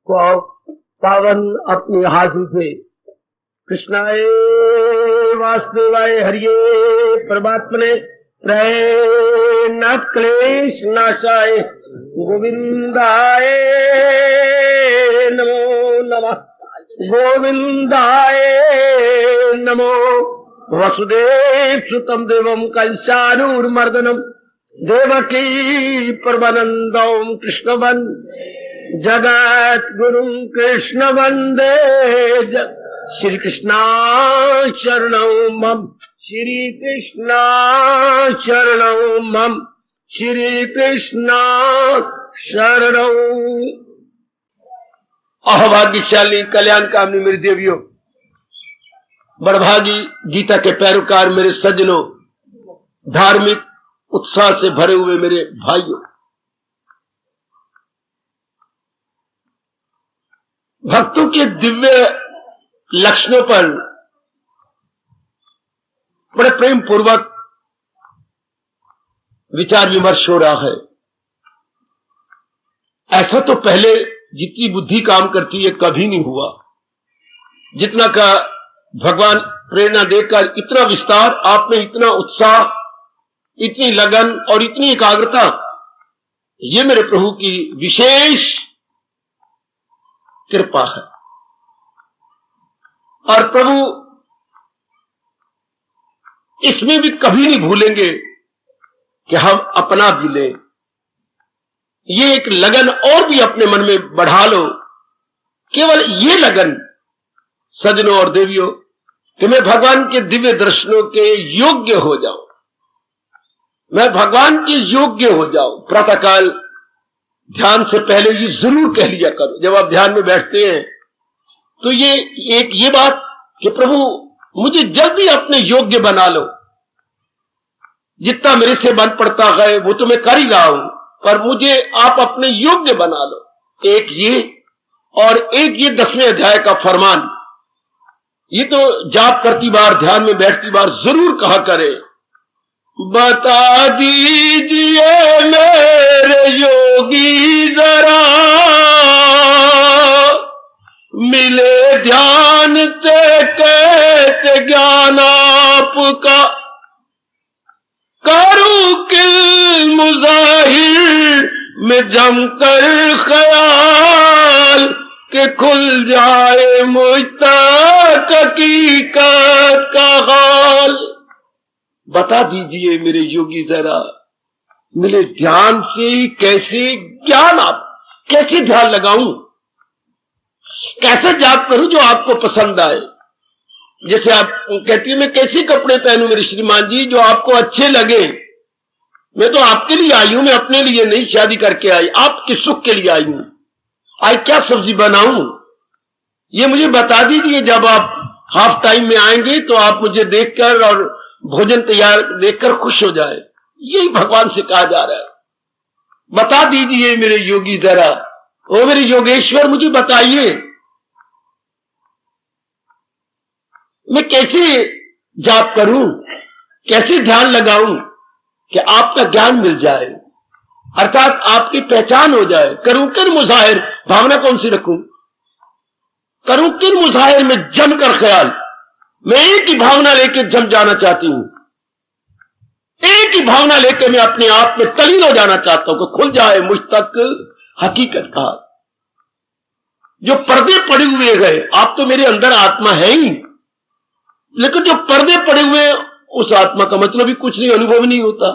को पावन अपनी हाथों से कृष्णाय वासुदेवाय हरिये परमात्मने नाथ क्लेश नाशाय गोविंदाय नमो नमः गोविंदाय नमो वसुदेव सुतम देवम कंसानूर्मर्दनम देवकी परमानंदम कृष्णवन जगत गुरुम कृष्ण वंदे श्री कृष्णा शरणौ मम श्री कृष्णा शरणौ मम श्री कृष्णा शरणौ। अभाग्यशाली कल्याण कामनी मेरी देवियों, बड़भागी गीता के पैरोकार मेरे सज्जनों, धार्मिक उत्साह से भरे हुए मेरे भाइयों, भक्तों के दिव्य लक्षणों पर बड़े प्रेम पूर्वक विचार विमर्श हो रहा है। ऐसा तो पहले जितनी बुद्धि काम करती है कभी नहीं हुआ, जितना का भगवान प्रेरणा देकर इतना विस्तार, आप में इतना उत्साह, इतनी लगन और इतनी एकाग्रता, ये मेरे प्रभु की विशेष कृपा है। और प्रभु इसमें भी कभी नहीं भूलेंगे कि हम अपना भी लें। ये एक लगन और भी अपने मन में बढ़ा लो, केवल ये लगन सज्जनों और देवियों कि मैं भगवान के दिव्य दर्शनों के योग्य हो जाऊं, मैं भगवान के योग्य हो जाऊं। प्रातःकाल ध्यान से पहले ये जरूर कह लिया करो, जब आप ध्यान में बैठते हैं तो ये बात कि प्रभु मुझे जल्दी अपने योग्य बना लो, जितना मेरे से बन पड़ता है वो तो मैं कर ही रहा हूं, पर मुझे आप अपने योग्य बना लो। एक ये और एक ये 10वें अध्याय का फरमान, ये तो जाप करती बार, ध्यान में बैठती बार जरूर कहा करे, बता दीजिए मेरे योगी जरा, मिले ध्यान ते कहते ज्ञान आपका, करूं किल मुजाहिर में जमकर ख्याल के खुल जाए मुझ तक हकीकत का हाल। बता दीजिए मेरे योगी जरा, मिले ध्यान से कैसे ज्ञान, आप कैसे ध्यान लगाऊं, कैसे जाप करूं जो आपको पसंद आए। जैसे आप कहती है मैं कैसे कपड़े पहनूं मेरे श्रीमान जी जो आपको अच्छे लगे। मैं तो आपके लिए आई हूं, मैं अपने लिए नहीं शादी करके आई, आपके सुख के लिए आई हूं। आज क्या सब्जी बनाऊं ये मुझे बता दीजिए। जब आप हाफ टाइम में आएंगे तो आप मुझे देखकर और भोजन तैयार देखकर खुश हो जाए। यही भगवान से कहा जा रहा है, बता दीजिए मेरे योगी जरा, ओ मेरे योगेश्वर मुझे बताइए मैं कैसे जाप करूं, कैसे ध्यान लगाऊं कि आपका ज्ञान मिल जाए, अर्थात आपकी पहचान हो जाए। करूं किन मुजाहिर, भावना कौन सी रखूं, करूं किन मुजाहिर में जमकर ख्याल। मैं एक ही भावना लेकर जम जाना चाहती हूं, एक ही भावना लेकर मैं अपने आप में तलीन हो जाना चाहता हूं कि खुल जाए मुझ तक हकीकत का। जो पर्दे पड़े हुए गए, आप तो मेरे अंदर आत्मा है ही, लेकिन जो पर्दे पड़े हुए उस आत्मा का मतलब ही कुछ नहीं, अनुभव नहीं होता।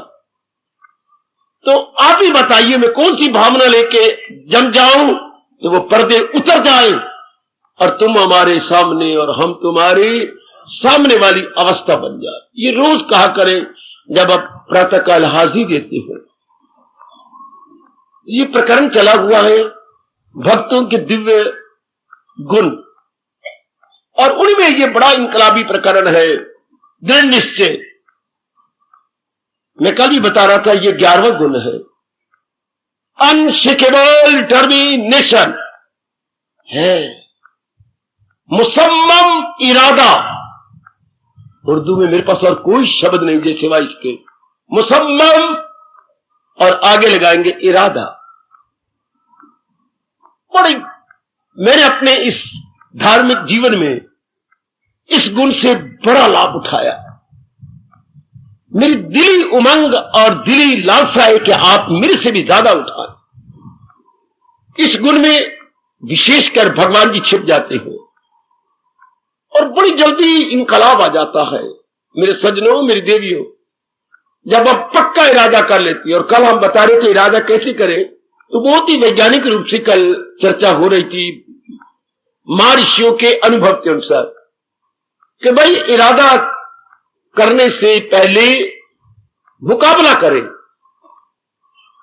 तो आप ही बताइए मैं कौन सी भावना लेके जम जाऊं तो वो पर्दे उतर जाएं और तुम हमारे सामने और हम तुम्हारे सामने वाली अवस्था बन जाए। ये रोज कहा करें जब आप प्रातःकाल हाजिरी देते हो। ये प्रकरण चला हुआ है भक्तों के दिव्य गुण, और उनमें ये बड़ा इनकलाबी प्रकरण है दृढ़ निश्चय। मैं कल भी बता रहा था ये 11वां गुण है, अनशेकेबल डिटर्मिनेशन है, मुसम्मम इरादा। उर्दू में मेरे पास और कोई शब्द नहीं जैसे सिवाय इसके, मुसम्मम और आगे लगाएंगे इरादा। बड़ी मैंने अपने इस धार्मिक जीवन में इस गुण से बड़ा लाभ उठाया। मेरी दिली उमंग और दिली लालसा है कि आप मेरे से भी ज्यादा उठाएं। इस गुण में विशेषकर भगवान जी छिप जाते हैं और बड़ी जल्दी इनकलाब आ जाता है। मेरे सज्जनों, मेरी देवियों, जब आप पक्का इरादा कर लेती है, और कल हम बता रहे थे इरादा कैसे करें, तो बहुत ही वैज्ञानिक रूप से कल चर्चा हो रही थी महर्षियों के अनुभव के अनुसार कि भाई इरादा करने से पहले मुकाबला करें।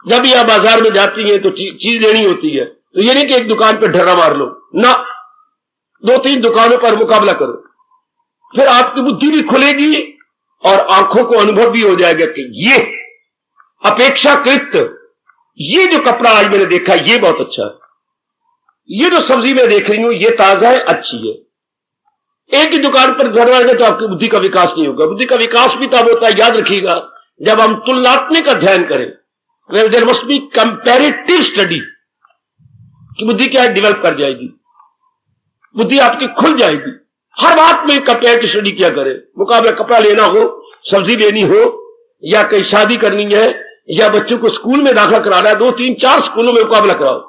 जब यह बाजार में जाती है तो चीज लेनी होती है, तो ये नहीं कि एक दुकान पर ढर्रा मार लो ना, 2-3 दुकानों पर मुकाबला करो, फिर आपकी बुद्धि भी खुलेगी और आंखों को अनुभव भी हो जाएगा कि ये अपेक्षाकृत ये जो कपड़ा आज मैंने देखा ये बहुत अच्छा है, ये जो सब्जी मैं देख रही हूं ये ताजा है, अच्छी है। एक ही दुकान पर घर आएंगे तो आपकी बुद्धि का विकास नहीं होगा। बुद्धि का विकास भी तब होता है, याद रखिएगा, जब हम तुलनात्मक अध्ययन करें। There must be comparative study कि बुद्धि क्या डेवलप कर जाएगी, बुद्धि आपकी खुल जाएगी। हर बात में कंपैरेटिव स्टडी क्या करें। मुकाबला कपड़ा लेना हो, सब्जी लेनी हो, या कहीं शादी करनी है, या बच्चों को स्कूल में दाखिला कराना है, 2-3-4 स्कूलों में मुकाबला कराओ,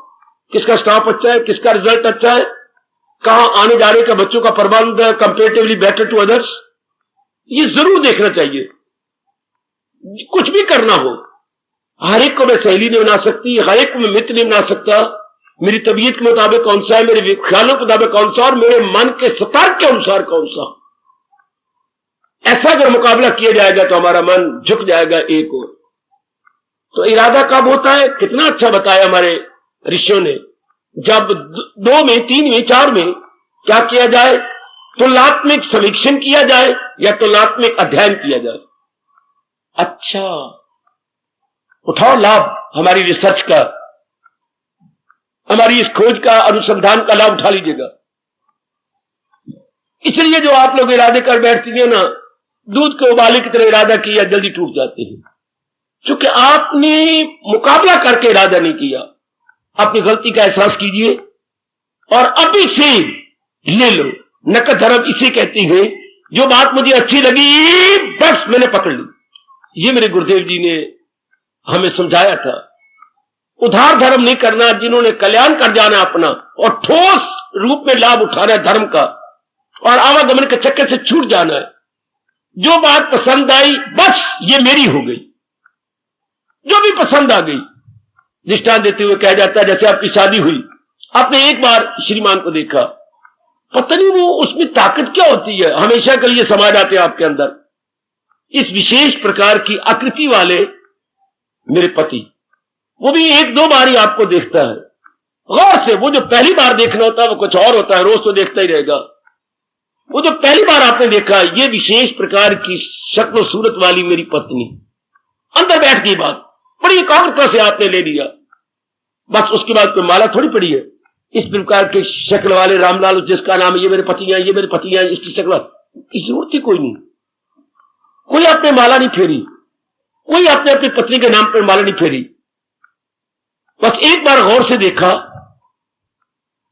किसका स्टाफ अच्छा है, किसका रिजल्ट अच्छा है, कहां आने जाने का बच्चों का प्रबंध कंपेरेटिवली बेटर टू अदर्स, ये जरूर देखना चाहिए। कुछ भी करना हो, हर एक को मैं सहेली नहीं बना सकती, हर एक को मैं मित्र नहीं बना सकता। मेरी तबीयत के मुताबिक कौन सा है, मेरे ख्यालों के मुताबिक कौन सा, और मेरे मन के सतार के अनुसार कौन सा। ऐसा अगर मुकाबला किया जाएगा तो हमारा मन झुक जाएगा एक ओर। तो इरादा कब होता है, कितना अच्छा बताया हमारे ऋषियों ने, जब 2 में, 3 में, 4 में क्या किया जाए, तुलनात्मक समीक्षण किया जाए या तुलनात्मक अध्ययन किया जाए। अच्छा, उठाओ लाभ हमारी रिसर्च का, हमारी इस खोज का, अनुसंधान का लाभ उठा लीजिएगा। इसलिए जो आप लोग इरादे कर बैठती है ना, दूध के उबाले की तरह इरादा किया जल्दी टूट जाते हैं, क्योंकि आपने मुकाबला करके इरादा नहीं किया। अपनी गलती का एहसास कीजिए और अभी से ले लो। नकद धर्म इसे कहती है, जो बात मुझे अच्छी लगी बस मैंने पकड़ ली। ये मेरे गुरुदेव जी ने हमें समझाया था। उधार धर्म नहीं करना, जिन्होंने कल्याण कर जाना अपना और ठोस रूप में लाभ उठाना है धर्म का, और आवागमन के चक्कर से छूट जाना है। जो बात पसंद आई बस ये मेरी हो गई, जो भी पसंद आ गई। दृष्टांत देते हुए कहा जाता है, जैसे आपकी शादी हुई, आपने एक बार श्रीमान को देखा, पता नहीं वो उसमें ताकत क्या होती है, हमेशा के लिए समा जाते हैं आपके अंदर। इस विशेष प्रकार की आकृति वाले मेरे पति, वो भी 1-2 बार ही आपको देखता है गौर से। वो जो पहली बार देखना होता है वो कुछ और होता है, रोज तो देखता ही रहेगा। वो जो पहली बार आपने देखा, ये विशेष प्रकार की शक्ल सूरत वाली मेरी पत्नी, अंदर बैठ गई बात, बड़ी एकाग्रता से आपने ले लिया। बस उसके बाद कोई माला थोड़ी पड़ी है। इस प्रकार के शक्ल वाले रामलाल, जिसका नाम है ये मेरे पति हैं, ये मेरे पति हैं, इसकी शक्ल की जरूरत ही कोई नहीं। कोई आपने माला नहीं फेरी, कोई आपने अपनी पत्नी के नाम पर माला नहीं फेरी। बस एक बार गौर से देखा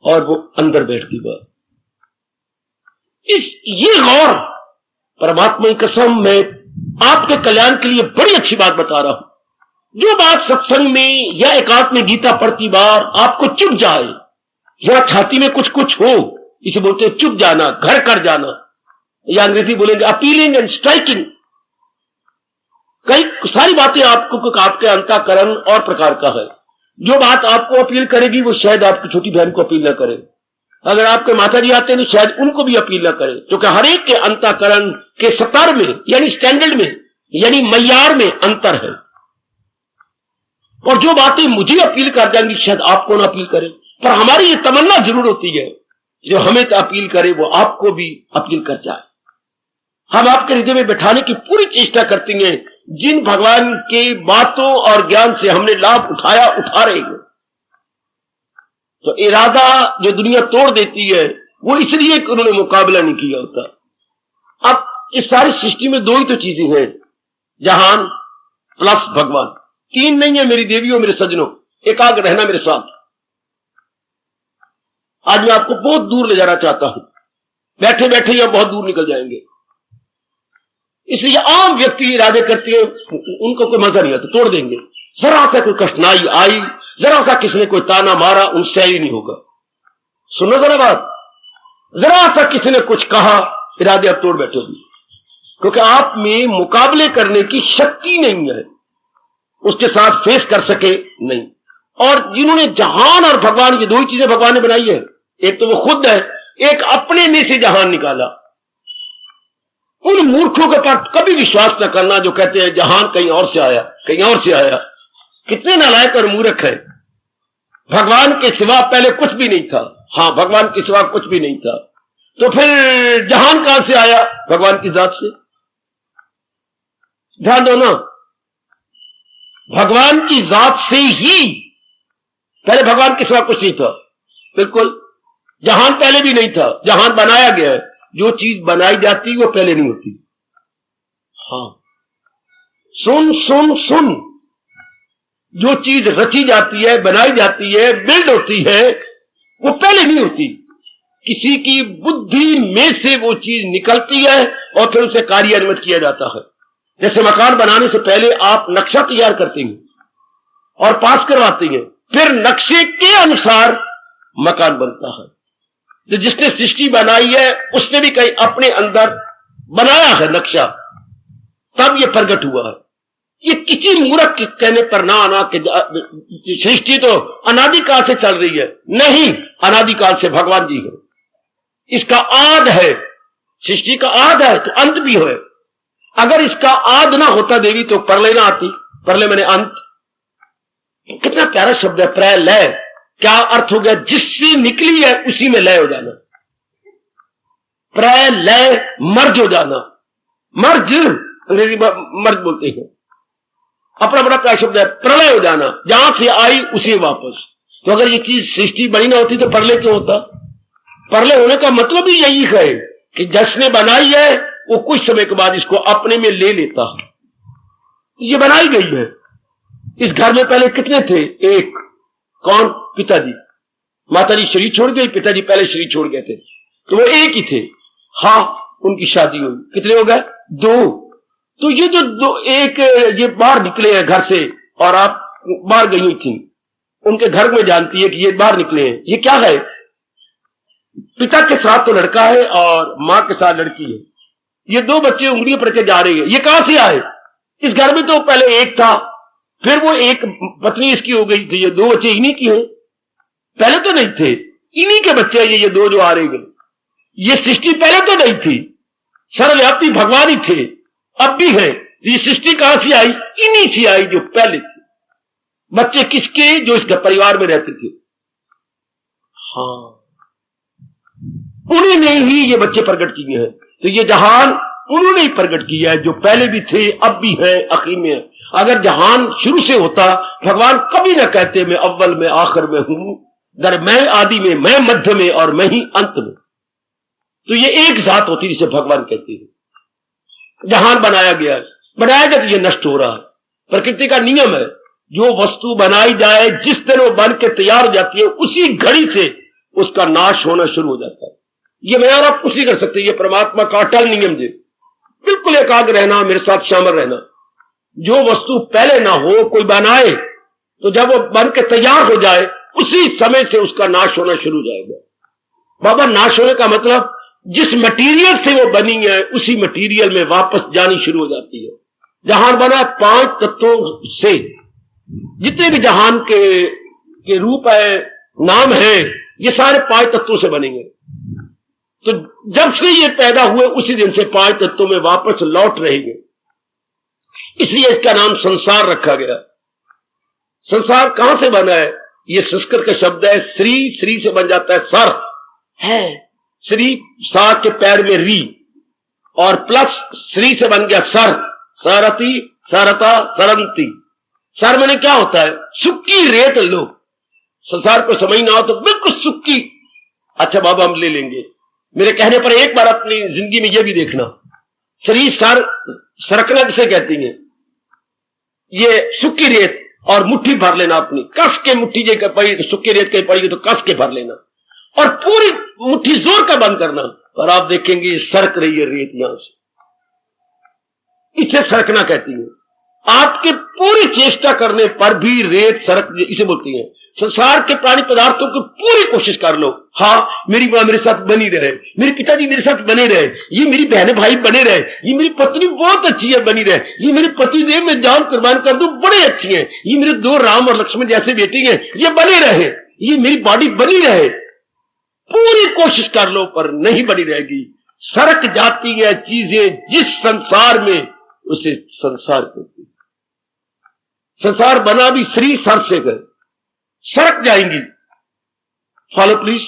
और वो अंदर बैठ गई बात। ये गौर, परमात्मा की कसम, मैं आपके कल्याण के लिए बड़ी अच्छी बात बता रहा हूं। जो बात सत्संग में या एकांत में गीता पढ़ती बार आपको चुप जाए, या छाती में कुछ कुछ हो, इसे बोलते हैं चुप जाना, घर कर जाना, या अंग्रेजी बोलेंगे अपीलिंग एंड स्ट्राइकिंग। कई सारी बातें आपको आपके अंतःकरण और प्रकार का है। जो बात आपको अपील करेगी वो शायद आपकी छोटी बहन को अपील न करे। अगर आपके माता जी आते हैं तो शायद उनको भी अपील न करे, क्योंकि हर एक के अंतःकरण के स्तर में, यानी स्टैंडर्ड में, यानी मय्यार में अंतर है। और जो बातें मुझे अपील कर जाएंगी शायद आपको ना अपील करे, पर हमारी ये तमन्ना जरूर होती है जो हमें तो अपील करे वो आपको भी अपील कर जाए। हम आपके हृदय में बैठाने की पूरी चेष्टा करती हैं। जिन भगवान के बातों और ज्ञान से हमने लाभ उठाया, उठा रहे हैं। तो इरादा जो दुनिया तोड़ देती है वो इसलिए कि उन्होंने मुकाबला नहीं किया होता। अब इस सारी सृष्टि में 2 ही तो चीजें हैं, जहान प्लस भगवान। 3 नहीं है मेरी देवियों, मेरे सज्जनों, एकाग्र रहना मेरे साथ। आज मैं आपको बहुत दूर ले जाना चाहता हूं, बैठे बैठे या बहुत दूर निकल जाएंगे। इसलिए आम व्यक्ति इरादे करते हैं, उनको कोई मजा नहीं आता, तोड़ देंगे। जरा सा कोई कठिनाई आई, जरा सा किसी ने कोई ताना मारा, उनसे ही नहीं होगा। सुनो जरा बात, जरा सा किसी ने कुछ कहा, इरादे आप तोड़ बैठोगे, क्योंकि आप में मुकाबले करने की शक्ति नहीं है, उसके साथ फेस कर सके नहीं। और जिन्होंने जहान और भगवान की दो ही चीजें भगवान ने बनाई है, एक तो वो खुद है, एक अपने में से जहान निकाला। उन मूर्खों के पास कभी विश्वास न करना जो कहते हैं जहान कहीं और से आया, कहीं और से आया। कितने नालायक और मूर्ख है। भगवान के सिवा पहले कुछ भी नहीं था। हां, भगवान के सिवा कुछ भी नहीं था, तो फिर जहान कहां से आया? भगवान की जात से। ध्यान दो ना, भगवान की जात से ही, पहले भगवान के सिवा कुछ नहीं था। बिल्कुल, जहान पहले भी नहीं था, जहान बनाया गया है। जो चीज बनाई जाती वो पहले नहीं होती। हां, सुन सुन सुन, जो चीज रची जाती है, बनाई जाती है, बिल्ड होती है, वो पहले नहीं होती। किसी की बुद्धि में से वो चीज निकलती है और फिर उसे कार्यान्वित किया जाता है। जैसे मकान बनाने से पहले आप नक्शा तैयार करते हैं और पास करवाते हैं, फिर नक्शे के अनुसार मकान बनता है। तो जिसने सृष्टि बनाई है उसने भी कहीं अपने अंदर बनाया है नक्शा, तब ये प्रकट हुआ है। ये किसी मूर्ख के कहने पर ना आना कि सृष्टि तो अनादिकाल से चल रही है। नहीं, अनादिकाल से भगवान जी है, इसका आद है। सृष्टि का आद है तो अंत भी है। अगर इसका आद ना होता देवी तो प्रलय ना आती। प्रलय मैंने अंत। कितना प्यारा शब्द है प्रलय। क्या अर्थ हो गया? जिससे निकली है उसी में लय हो जाना। प्रलय मर्ज हो जाना। मर्ज अंग्रेजी मर्ज बोलते हैं। अपना बड़ा प्यारा शब्द है प्रलय हो जाना, जहां से आई उसी वापस। तो अगर ये चीज सृष्टि बनी ना होती तो प्रलय क्यों होता? प्रलय होने का मतलब ही यही है कि जिसने बनाई है वो कुछ समय के बाद इसको अपने में ले लेता है। ये बनाई गई है। इस घर में पहले कितने थे? एक। कौन? पिताजी। माताजी शरीर छोड़ गई, पिताजी पहले शरीर छोड़ गए थे, तो वो एक ही थे। हाँ, उनकी शादी हुई, कितने हो गए? दो। तो ये जो दो, एक ये बाहर निकले हैं घर से और आप बाहर गई हुई थी, उनके घर में जानती है कि ये बाहर निकले हैं। ये क्या है? पिता के साथ तो लड़का है और मां के साथ लड़की है। ये दो बच्चे उंगलियां पड़ के जा रहे हैं। ये कहां से आए? इस घर में तो पहले एक था, फिर वो एक पत्नी इसकी हो गई थी। ये दो बच्चे इन्हीं की हैं, पहले तो नहीं थे। इन्हीं के बच्चे हैं ये दो जो आ रहे हैं। ये सृष्टि पहले तो नहीं थी, सर्वव्यापी भगवान ही थे, अब भी है। ये सृष्टि कहां से आई? इन्हीं से आई जो पहले थे। बच्चे किसके? जो इस परिवार में रहते थे। हाँ, उन्हीं ने ही ये बच्चे प्रकट किए हैं। तो ये जहान उन्होंने ही प्रकट किया है, जो पहले भी थे, अब भी है, आखिर में है। अगर जहान शुरू से होता, भगवान कभी ना कहते मैं अव्वल में आखिर में हूं, दर मैं आदि में, मैं मध्य में और मैं ही अंत में। तो ये एक जात होती जिसे भगवान कहते हैं। जहान बनाया गया है, बनाया गया तो ये नष्ट हो रहा है। प्रकृति का नियम है, जो वस्तु बनाई जाए जिस दिन वो बन के तैयार हो जाती है उसी घड़ी से उसका नाश होना शुरू हो जाता है। ये मैं और आप कुछ नहीं कर सकते। ये परमात्मा का अटल नियम है। बिल्कुल एकाग्र रहना, मेरे साथ शामिल रहना। जो वस्तु पहले ना हो कोई बनाए, तो जब वो बन के तैयार हो जाए उसी समय से उसका नाश होना शुरू हो जाएगा। बाबा, नाश होने का मतलब जिस मटेरियल से वो बनी है उसी मटेरियल में वापस जानी शुरू हो जाती है। जहान बना 5 तत्वों से। जितने भी जहान के रूप है, नाम है, ये सारे 5 तत्वों से बनेंगे। तो जब से ये पैदा हुए उसी दिन से 5 तत्वों में वापस लौट रहेंगे। इसलिए इसका नाम संसार रखा गया। संसार कहां से बना है? ये संस्कृत का शब्द है श्री। श्री से बन जाता है सर है। श्री, सा के पैर में री और प्लस श्री से बन गया सर। सरती, सरता, सरंती। सर मैंने क्या होता है? सुक्की रेत लो। संसार को समझ ना हो तो बिल्कुल सुक्की। अच्छा बाबा, हम ले लेंगे। मेरे कहने पर एक बार अपनी जिंदगी में यह भी देखना, शरीर सर सरकना किसे कहती है? ये सुक्की रेत, और मुट्ठी भर लेना अपनी, कस के मुट्ठी जे पड़ी, सुक्की रेत के पड़ी तो कस के भर लेना, और पूरी मुट्ठी जोर का बंद करना, और आप देखेंगे सरक रही है रेत यहां से। इसे सरकना कहती है। आपके पूरी चेष्टा करने पर भी रेत सरक, इसे बोलती है। संसार के प्राणी पदार्थों की पूरी कोशिश कर लो, हाँ मेरी मां मेरे साथ बनी रहे, मेरे पिताजी मेरे साथ बने रहे, ये मेरी बहन भाई बने रहे, ये मेरी पत्नी बहुत अच्छी है बनी रहे, ये मेरे पति देव में जान कुर्बान कर दूं बड़े अच्छी हैं, ये मेरे 2 राम और लक्ष्मण जैसे बेटी हैं, ये बने रहे, ये मेरी बॉडी बनी रहे। पूरी कोशिश कर लो पर नहीं बनी रहेगी। सरक जाती है चीजें जिस संसार में, उसे संसार कहते हैं। संसार बना भी श्री सर से गए, सरक जाएंगी। Follow please.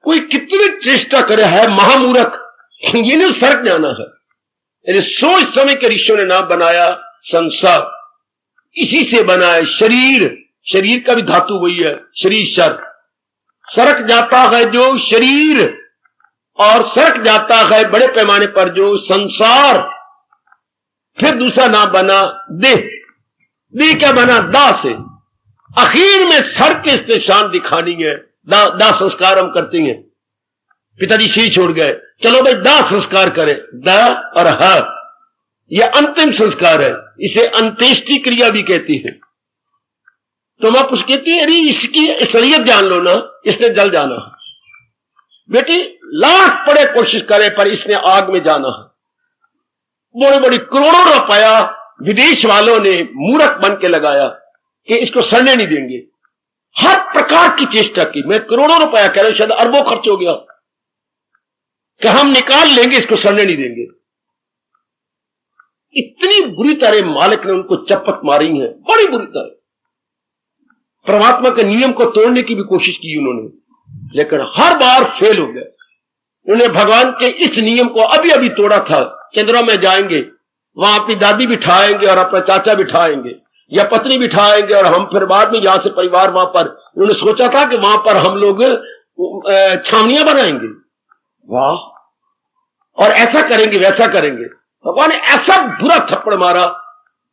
कोई कितनी चेष्टा करे है महामूर्ख, ये नहीं सरक जाना है। सोच समय के ऋषियों ने नाम बनाया संसार, इसी से बना है शरीर। शरीर का भी धातु वही है, शरीर शर। सरक जाता है जो शरीर, और सरक जाता है बड़े पैमाने पर जो संसार। फिर दूसरा नाम बना देह। देह क्या बना? दा से। आखिर में सर के इसने शान दिखानी है। दा संस्कार हम करते हैं। पिताजी शी छोड़ गए, चलो भाई दा संस्कार करें। द और ह यह अंतिम संस्कार है, इसे अंत्येष्टि क्रिया भी कहती है। तो आप उस कहती है, अरे इसकी असलियत जान लो ना, इसने जल जाना है। बेटी लाख पड़े कोशिश करे पर इसने आग में जाना है। बड़ी बड़ी करोड़ों रुपया विदेश वालों ने मूर्ख बन के लगाया कि इसको सड़ने नहीं देंगे। हर प्रकार की चेष्टा की। मैं करोड़ों रुपया कह रहा हूं, शायद अरबों खर्च हो गया कि हम निकाल लेंगे, इसको सड़ने नहीं देंगे। इतनी बुरी तरह मालिक ने उनको चपत मारी है, बड़ी बुरी तरह। परमात्मा के नियम को तोड़ने की भी कोशिश की उन्होंने, लेकिन हर बार फेल हो गए। उन्होंने भगवान के इस नियम को अभी अभी तोड़ा था। चंद्रमा में जाएंगे, वहां अपनी दादी बिठाएंगे और अपना चाचा बिठाएंगे या पत्नी बिठाएंगे, और हम फिर बाद में यहां से परिवार वहां पर। उन्होंने सोचा था कि वहां पर हम लोग छावनियां बनाएंगे। वाह, और ऐसा करेंगे वैसा करेंगे। भगवान ने ऐसा बुरा थप्पड़ मारा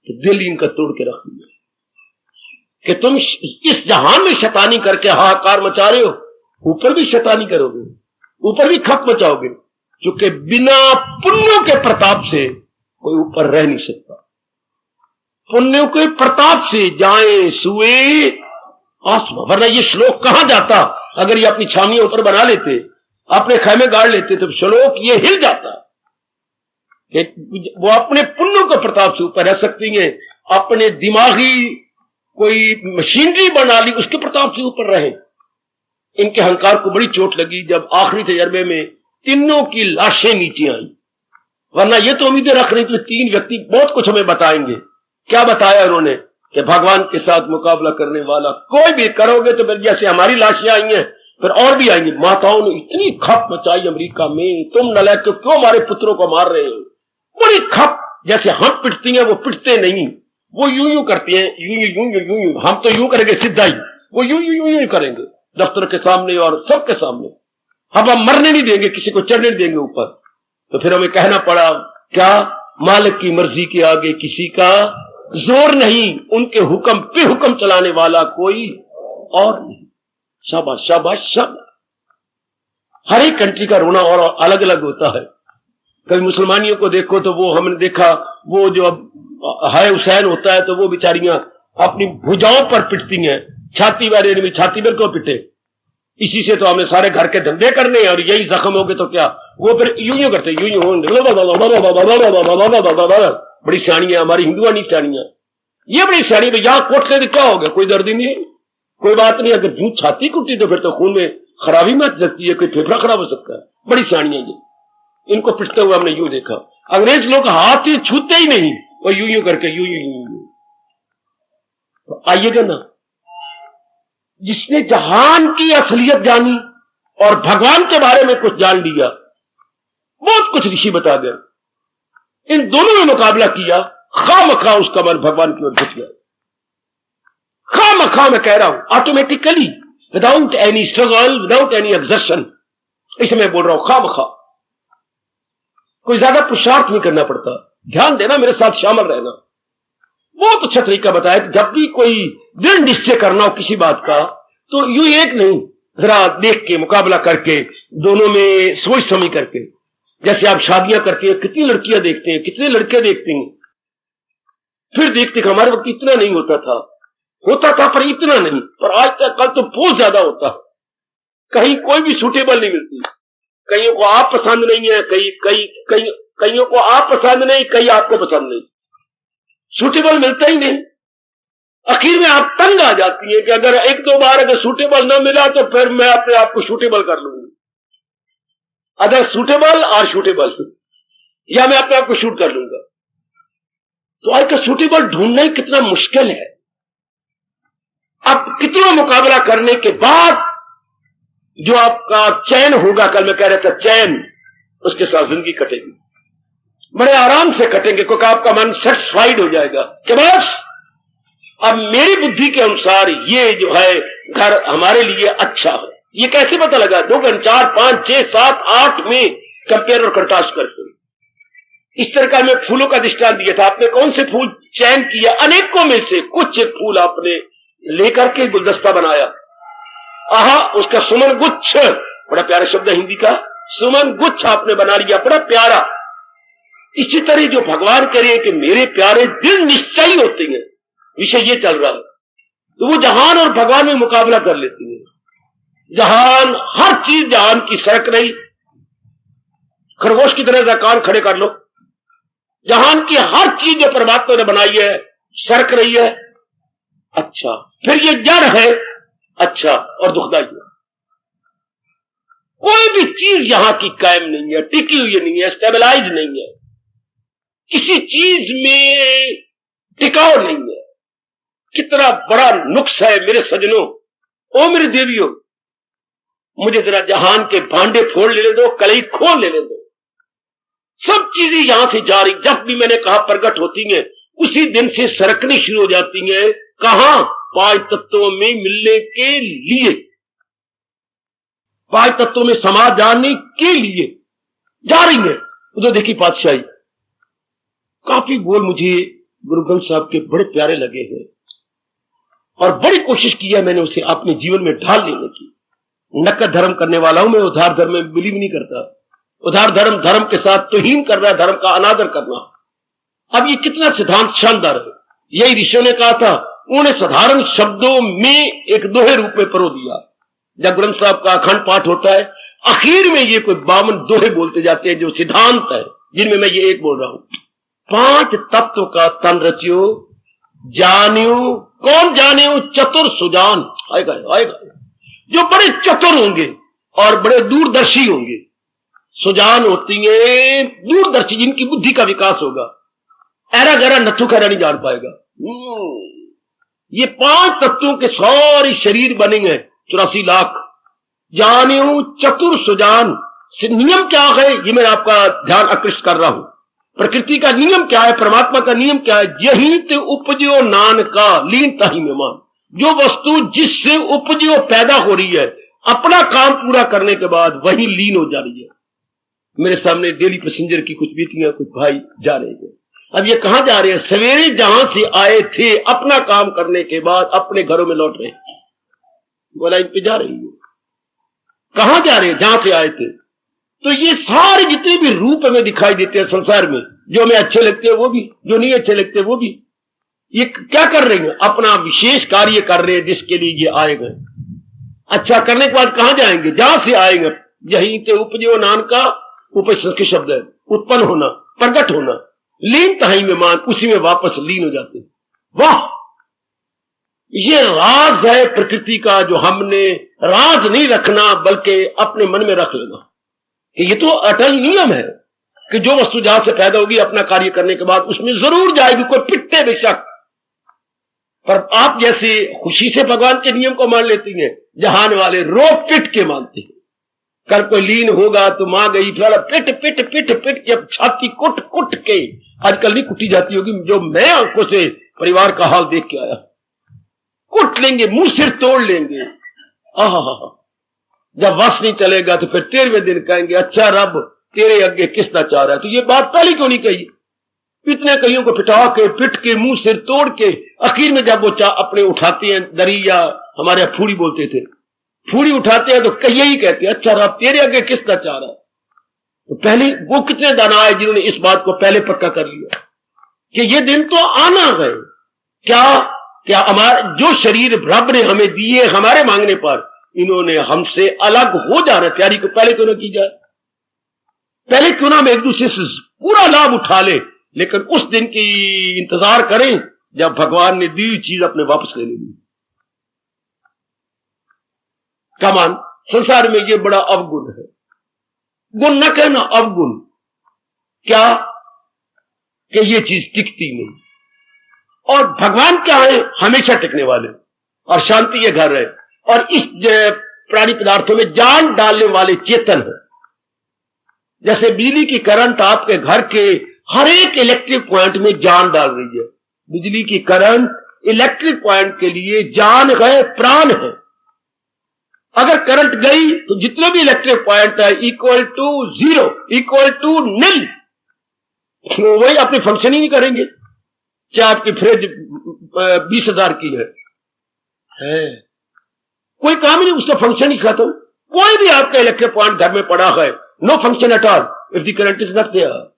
कि दिल इनका तोड़ के रख दिया कि तुम इस जहान में शैतानी करके हाहाकार मचा रहे हो, ऊपर भी शैतानी करोगे, ऊपर भी खप मचाओगे। क्योंकि बिना पुण्यों के प्रताप से कोई ऊपर रह नहीं सकता। पुण्यों के प्रताप से जाए सुए आसमां। वरना ये श्लोक कहां जाता अगर ये अपनी छावनियां ऊपर बना लेते, अपने खैमे गाड़ लेते, तो श्लोक ये हिल जाता। वो अपने पुण्यों के प्रताप से ऊपर रह सकती हैं। अपने दिमागी कोई मशीनरी बना ली, उसके प्रताप से ऊपर रहे। इनके अहंकार को बड़ी चोट लगी जब आखिरी तजर्बे में तीनों की लाशें नीचे आई। वरना ये तो उम्मीदें रख रही थी 3 व्यक्ति बहुत कुछ हमें बताएंगे। क्या बताया उन्होंने कि भगवान के साथ मुकाबला करने वाला कोई भी करोगे तो फिर जैसे हमारी लाशें आई हैं फिर और भी आएंगी। माताओं ने इतनी खप मचाई अमेरिका में, तुम नलायक क्यों हमारे पुत्रों को मार रहे हो। बड़ी खप, जैसे हम पिटती हैं वो पिटते नहीं, वो यूं करती हैं, यूं। हम तो यूं करेंगे सीधा ही, वो यूं करेंगे दफ्तर के सामने और सबके सामने। हम मरने नहीं देंगे, किसी को चढ़ने नहीं देंगे ऊपर। तो फिर हमें कहना पड़ा क्या, मालिक की मर्जी के आगे किसी का जोर नहीं, उनके हुक्म पे हुक्म चलाने वाला कोई और नहीं। शाबाश शाबाश शाबाश। हर एक कंट्री का रोना और अलग अलग होता है। कभी मुसलमानियों को देखो तो वो हमने देखा, वो जो अब हाय हुसैन होता है तो वो बेचारियां अपनी भुजाओं पर पिटती हैं। छाती वाले में छाती पर क्यों पिटे, इसी से तो हमें सारे घर के धंधे करने हैं, और यही जख्म हो गए तो क्या, वो फिर यूं करते बड़ी सियाणी है हमारी हिंदुआ नहीं सियाणियां, ये बड़ी सियाणी। यहां कोटले तो क्या हो गया, कोई दर्द ही नहीं, कोई बात नहीं। अगर यूं छाती कुटी तो फिर तो खून में खराबी मच सकती है, कोई फेफड़ा खराब हो सकता है। बड़ी सियाणी है ये, इनको पिटते हुए हमने यूं देखा। अंग्रेज लोग हाथ ही छूते ही नहीं, वो यूं करके यूं। तो आइएगा ना, जिसने जहान की असलियत जानी और भगवान के बारे में कुछ जान लिया, बहुत कुछ ऋषि बता गए, इन दोनों में मुकाबला किया, खामखा उसका मन भगवान की ओर झुक गया। खामखा मैं कह रहा हूं, automatically, without any struggle, without any exertion, इसमें बोल रहा हूं खामखा। कोई ज्यादा पुरुषार्थ नहीं करना पड़ता। ध्यान देना, मेरे साथ शामिल रहना। बहुत अच्छा तरीका बताया कि जब भी कोई दृढ़ निश्चय करना हो किसी बात का, तो यूं एक नहीं, जरा देख के मुकाबला करके, दोनों में सोच समझ करके, जैसे आप शादियां करते हैं, कितनी लड़कियां देखते हैं, कितने लड़के देखते हैं, फिर देखते कि हमारे वक्त इतना नहीं होता था पर इतना नहीं, पर आज तक कल तो बहुत ज्यादा होता है। कहीं कोई भी सूटेबल नहीं मिलती, कईयों को आप पसंद नहीं है, कईयों को आप पसंद नहीं, कई आपको पसंद नहीं, सूटेबल मिलता ही नहीं। आखिर में आप तंग आ जाती है कि अगर एक दो बार अगर सूटेबल ना मिला तो फिर मैं अपने आप को सूटेबल कर लूंगी, अदर सूटेबल और शूटेबल, या मैं अपने आप को शूट कर लूंगा। तो आज का सूटेबल ढूंढना ही कितना मुश्किल है। अब कितना मुकाबला करने के बाद जो आपका चैन होगा, कल मैं कह रहा था चैन, उसके साथ जिंदगी कटेगी, बड़े आराम से कटेंगे, क्योंकि आपका मन सेटिस्फाइड हो जाएगा कि बस अब मेरी बुद्धि के अनुसार ये जो है घर हमारे लिए अच्छा है। ये कैसे पता लगा? 2 घंटे 4 5 6 7 8 में कंपेयर और कंट्रास्ट करते। इस तरह का मैं फूलों का दृष्टांत दिया था। आपने कौन से फूल चयन किया? अनेकों में से कुछ फूल आपने लेकर के गुलदस्ता बनाया। आहा, उसका सुमन गुच्छ, बड़ा प्यारा शब्द है हिंदी का, सुमन गुच्छ आपने बना लिया, बड़ा प्यारा। इसी तरह जो भगवान कह रहे हैं कि मेरे प्यारे दिल निश्चयी होते हैं, विषय ये चल रहा है, तो वो जहान और भगवान में मुकाबला कर लेती है। जहान, हर चीज जहान की सरक रही, खरगोश की तरह कान खड़े कर लो, जहान की हर चीज जो परमात्मा ने बनाई है सरक रही है। अच्छा, फिर ये जड़ है, अच्छा, और दुखदाई है। कोई भी चीज यहां की कायम नहीं है, टिकी हुई नहीं है, स्टेबलाइज नहीं है, किसी चीज में टिकाव नहीं है। कितना बड़ा नुक्स है मेरे सजनों, ओ मेरे देवियों, मुझे जरा जहान के भांडे फोड़ लेने दो, कलई खोल लेने दो। सब चीजें यहां से जा रही, जब भी मैंने कहा प्रकट होती हैं, उसी दिन से सरकनी शुरू हो जाती हैं। कहां? 5 तत्वों में मिलने के लिए, 5 तत्वों में समा जाने के लिए जा रही है। उधर देखिए पातशाही, काफी बोल मुझे गुरु ग्रंथ साहब के बड़े प्यारे लगे हैं, और बड़ी कोशिश की है मैंने उसे अपने जीवन में ढाल लेने की। नकद धर्म करने वाला हूं मैं, उधार धर्म में बिलीव नहीं करता। उधार धर्म धर्म के साथ तौहीन कर रहा है, धर्म का अनादर करना। अब ये कितना सिद्धांत शानदार है। यही ऋषियों ने कहा था, उन्होंने साधारण शब्दों में एक दोहे रूप में परो दिया। जब ग्रंथ साहब का अखंड पाठ होता है, आखिर में ये कोई 52 दोहे बोलते जाते हैं जो सिद्धांत है, जिनमें मैं ये एक बोल रहा हूं। 5 तत्व का तन रचियो, जानियो, कौन जानियो? चतुर सुजान। आएगा आएगा, जो बड़े चतुर होंगे और बड़े दूरदर्शी होंगे। सुजान होती है दूरदर्शी, जिनकी बुद्धि का विकास होगा। ऐरा गहरा नथु खैरा नहीं जान पाएगा। ये 5 तत्वों के सारे शरीर बनेंगे, 84 लाख। जानियो चतुर सुजान, नियम क्या है ये मैं आपका ध्यान आकृष्ट कर रहा हूं। प्रकृति का नियम क्या है, परमात्मा का नियम क्या है? यही ते उपजो नान का लीन ताही में मान। जो वस्तु जिससे उपजो पैदा हो रही है, अपना काम पूरा करने के बाद वही लीन हो जा रही है। मेरे सामने डेली पैसेंजर की कुछ बेटियां, कुछ भाई जा रहे हैं। अब ये कहां जा रहे हैं? सवेरे जहां से आए थे, अपना काम करने के बाद अपने घरों में लौट रहे हैं। बोला इन पे जा रही है, कहां जा रहे हैं? जहां से आए थे। तो ये सारे जितने भी रूप हमें दिखाई देते हैं संसार में, जो हमें अच्छे लगते हैं वो भी, जो नहीं अच्छे लगते वो भी, ये क्या कर रहे हैं? अपना विशेष कार्य कर रहे हैं जिसके लिए ये आए गए। अच्छा करने के बाद कहां जाएंगे? जहां से आएंगे। यही ते उपजो नान का, ऊपर संस्कृत शब्द है, उत्पन्न होना, प्रकट होना। लीन तहाई में मान, उसी में वापस लीन हो जाते। वाह, ये राज है प्रकृति का, जो हमने राज नहीं रखना बल्कि अपने मन में रख लेना कि ये तो अटल नियम है कि जो वस्तु जहां से पैदा होगी अपना कार्य करने के बाद उसमें जरूर जाएगी, कोई पिटते बेशक। पर आप जैसे खुशी से भगवान के नियम को मान लेती हैं, जहान वाले रो पिट के मानते हैं। कल कोई लीन होगा तो मां गई, फिर पिट पिट पिट पिट के छाती कुट कुट के, आजकल नहीं कुटी जाती होगी, जो मैं आंखों से परिवार का हाल देख के आया, कुट लेंगे, मुंह सिर तोड़ लेंगे। आहा, जब वश नहीं चलेगा तो फिर 13वें दिन कहेंगे, अच्छा रब तेरे आगे किस ना चाह रहा है? तो ये बात पहले क्यों नहीं कही? इतने कईयों को पिटा के, पिट के, मुंह सिर तोड़ के, आखिर में जब वो अपने उठाते हैं दरी, या हमारे फूड़ी बोलते थे, फूड़ी उठाते हैं तो यही कहते हैं, अच्छा रब तेरे आगे किसना चाह रहा। तो पहले वो कितने दाना है जिन्होंने इस बात को पहले पक्का कर लिया कि ये दिन तो आना है। क्या हमारे जो शरीर रब ने हमें दिए हमारे मांगने पर, इन्होंने हमसे अलग हो जाना, तैयारी को पहले क्यों ना की जाए, पहले क्यों ना हम एक दूसरे से पूरा लाभ उठा ले, लेकिन उस दिन की इंतजार करें जब भगवान ने दी चीज अपने वापस ले लेनी। कमान संसार में ये बड़ा अवगुण है, गुण न कहना अवगुण, क्या कि ये चीज टिकती नहीं। और भगवान क्या है, हमेशा टिकने वाले, और शांति ये घर है, और इस प्राणी पदार्थों में जान डालने वाले चेतन है। जैसे बिजली की करंट आपके घर के हर एक इलेक्ट्रिक पॉइंट में जान डाल रही है, बिजली की करंट इलेक्ट्रिक पॉइंट के लिए जान है, प्राण है। अगर करंट गई तो जितने भी इलेक्ट्रिक पॉइंट है इक्वल टू 0, इक्वल टू नील, तो वही अपने फंक्शन ही नहीं करेंगे। चाहे आपकी फ्रिज 20,000 की है, कोई काम ही नहीं, उसका फंक्शन ही खत्म। कोई भी आपका इलेक्ट्रिक पॉइंट घर में पड़ा है, no function at all if the current is not there.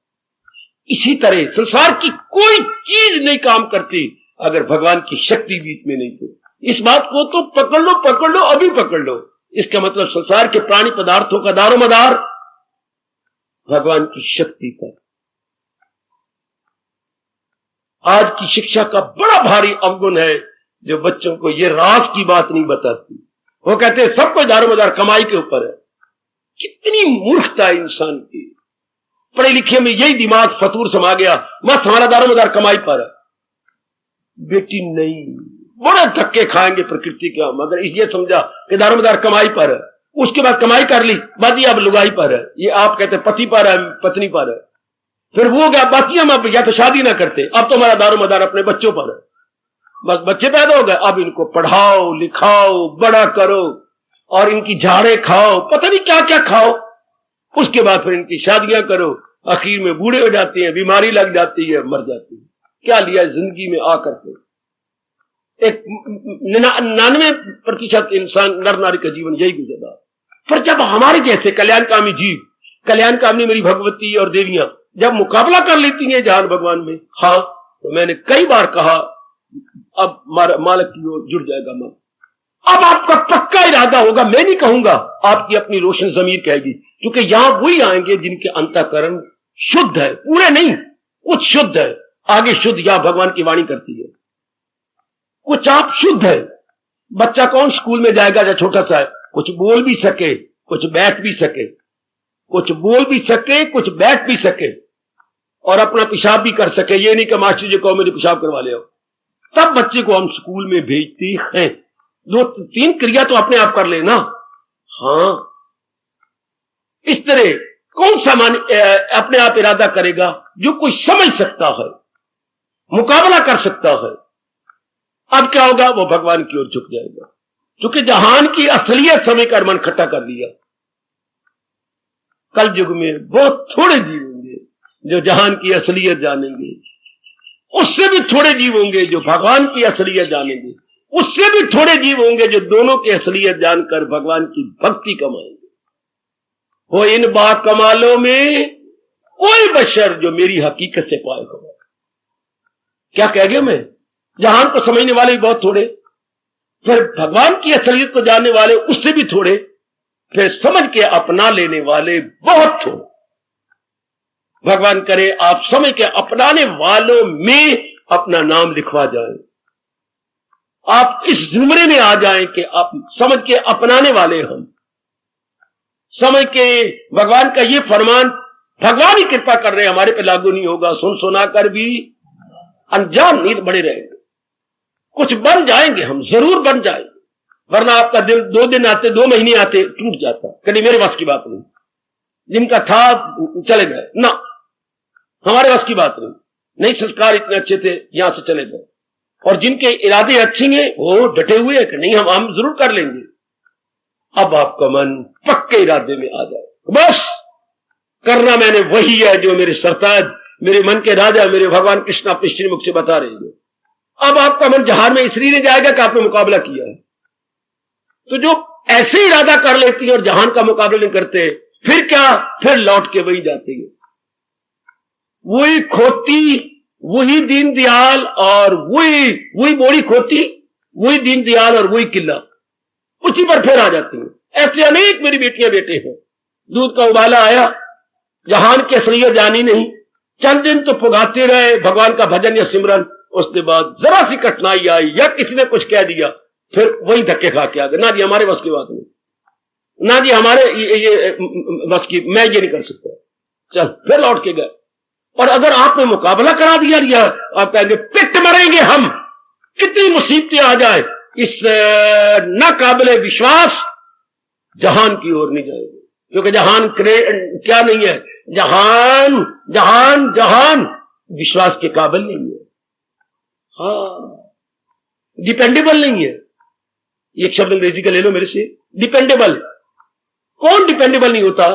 इसी तरह संसार की कोई चीज नहीं काम करती अगर भगवान की शक्ति बीच में नहीं थी। इस बात को तो पकड़ लो, अभी पकड़ लो। इसका मतलब संसार के प्राणी पदार्थों का दारोमदार भगवान की शक्ति पर। आज की शिक्षा का बड़ा भारी अवगुण है जो बच्चों को ये राज की बात नहीं बताती। वो कहते हैं सब कोई दारोमदार कमाई के ऊपर है। कितनी मूर्खता है इंसान की। पढ़े लिखे में यही दिमाग फतूर समा गया, बस हमारा दारोमदार कमाई पर है। बेटी नहीं, बड़े धक्के खाएंगे प्रकृति के हम अगर ये समझा कि दारोमदार कमाई पर है, उसके बाद कमाई कर ली, बाकी अब लुगाई पर है। ये आप कहते पति पर है, पत्नी पर है। फिर वो क्या, बाकी हम अब या तो शादी ना करते, अब तो हमारा दारोमदार अपने बच्चों पर है। बस बच्चे पैदा हो गए, अब इनको पढ़ाओ लिखाओ बड़ा करो और इनकी झाड़े खाओ, पता नहीं क्या क्या खाओ। उसके बाद फिर इनकी शादियां करो, आखिर में बूढ़े हो जाते हैं, बीमारी लग जाती है, मर जाती है। क्या लिया जिंदगी में आकर के। एक 99% इंसान नर नारी का जीवन यही गुजरा। पर जब हमारे जैसे कल्याणकामी जीव, कल्याणकामी मेरी भगवती और देवियां जब मुकाबला कर लेती हैं जहान भगवान में, हाँ, तो मैंने कई बार कहा अब मालिक की ओर जुड़ जाएगा मन। अब आपका पक्का इरादा होगा, मैं नहीं कहूंगा, आपकी अपनी रोशन जमीर कहेगी, क्योंकि यहां वही आएंगे जिनके अंतःकरण शुद्ध है, पूरे नहीं, कुछ शुद्ध है। आगे शुद्ध या भगवान की वाणी करती है, कुछ आप शुद्ध है। बच्चा कौन स्कूल में जाएगा जो छोटा सा है, कुछ बोल भी सके, कुछ बैठ भी सके, कुछ बोल भी सके, कुछ बैठ भी सके, और अपना पेशाब भी कर सके। ये नहीं कि मास्टर जी को मेरे पेशाब करवा ले आओ। तब बच्चे को हम स्कूल में भेजते हैं। 2-3 क्रिया तो अपने आप कर लेना। हाँ, इस तरह कौन सा अपने आप इरादा करेगा जो कोई समझ सकता है, मुकाबला कर सकता है। अब क्या होगा, वो भगवान की ओर झुक जाएगा, क्योंकि जहान की असलियत समय का मन खट्टा कर लिया। कल युग में बहुत थोड़े जीव होंगे जो जहान की असलियत जानेंगे, उससे भी थोड़े जीव होंगे जो भगवान की असलियत जानेंगे, उससे भी थोड़े जीव होंगे जो दोनों की असलियत जानकर भगवान की भक्ति कमाएंगे। हो इन बाकमालों में कोई बशर जो मेरी हकीकत से पाए होगा। क्या कह गया मैं, जहान को समझने वाले भी बहुत थोड़े, फिर भगवान की असलियत को जानने वाले उससे भी थोड़े, फिर समझ के अपना लेने वाले बहुत थोड़े। भगवान करे आप समझ के अपनाने वालों में अपना नाम लिखवा जाएं, आप इस जुमरे में आ जाएं कि आप समझ के अपनाने वाले हम, समझ के भगवान का ये फरमान भगवान ही कृपा कर रहे हैं, हमारे पे लागू नहीं होगा। सुन सुना कर भी अनजान नहीं बड़े रहेंगे, कुछ बन जाएंगे, हम जरूर बन जाएंगे। वरना आपका दिल 2 दिन आते 2 महीने आते टूट जाता, कभी मेरे बस की बात नहीं। जिनका था चले गए ना, हमारे बस की बात नहीं, संस्कार इतने अच्छे थे यहां से चले गए। और जिनके इरादे अच्छे हैं वो डटे हुए हैं कि नहीं हम जरूर कर लेंगे। अब आपका मन पक्के इरादे में आ जाए, बस करना मैंने वही है जो मेरे सरताज, मेरे मन के राजा, मेरे भगवान कृष्ण अपने श्रीमुख से बता रहे हैं। अब आपका मन जहार में इसलिए नहीं जाएगा कि आपने मुकाबला किया है। तो जो ऐसे इरादा कर लेती है और जहान का मुकाबला नहीं करते, फिर क्या, फिर लौट के वही जाती है, वही खोती, वही दीनदयाल और वही बोड़ी खोती, वही दीनदयाल और वही किला, उसी पर फिर आ जाती है। ऐसे अनेक मेरी बेटियां बेटे हैं। दूध का उबाला आया, जहान की असलियत जानी नहीं, चंद दिन तो पुगाते रहे भगवान का भजन या सिमरन, उसके बाद जरा सी कठिनाई आई या किसी ने कुछ कह दिया, फिर वही धक्के खा के आ गए। ना जी हमारे बस की बात नहीं, ना जी हमारे ये बस की, मैं ये नहीं कर सकता, चल फिर लौट के गए। और अगर आपने मुकाबला करा दिया आप कहेंगे पिट मरेंगे हम, कितनी मुसीबतें आ जाए, इस नाकाबिले विश्वास जहान की ओर नहीं जाएंगे, क्योंकि जहान क्या नहीं है, जहान जहान जहान विश्वास के काबिल नहीं है, हाँ डिपेंडेबल नहीं है। एक शब्द अंग्रेजी का ले लो मेरे से, डिपेंडेबल। कौन डिपेंडेबल नहीं होता?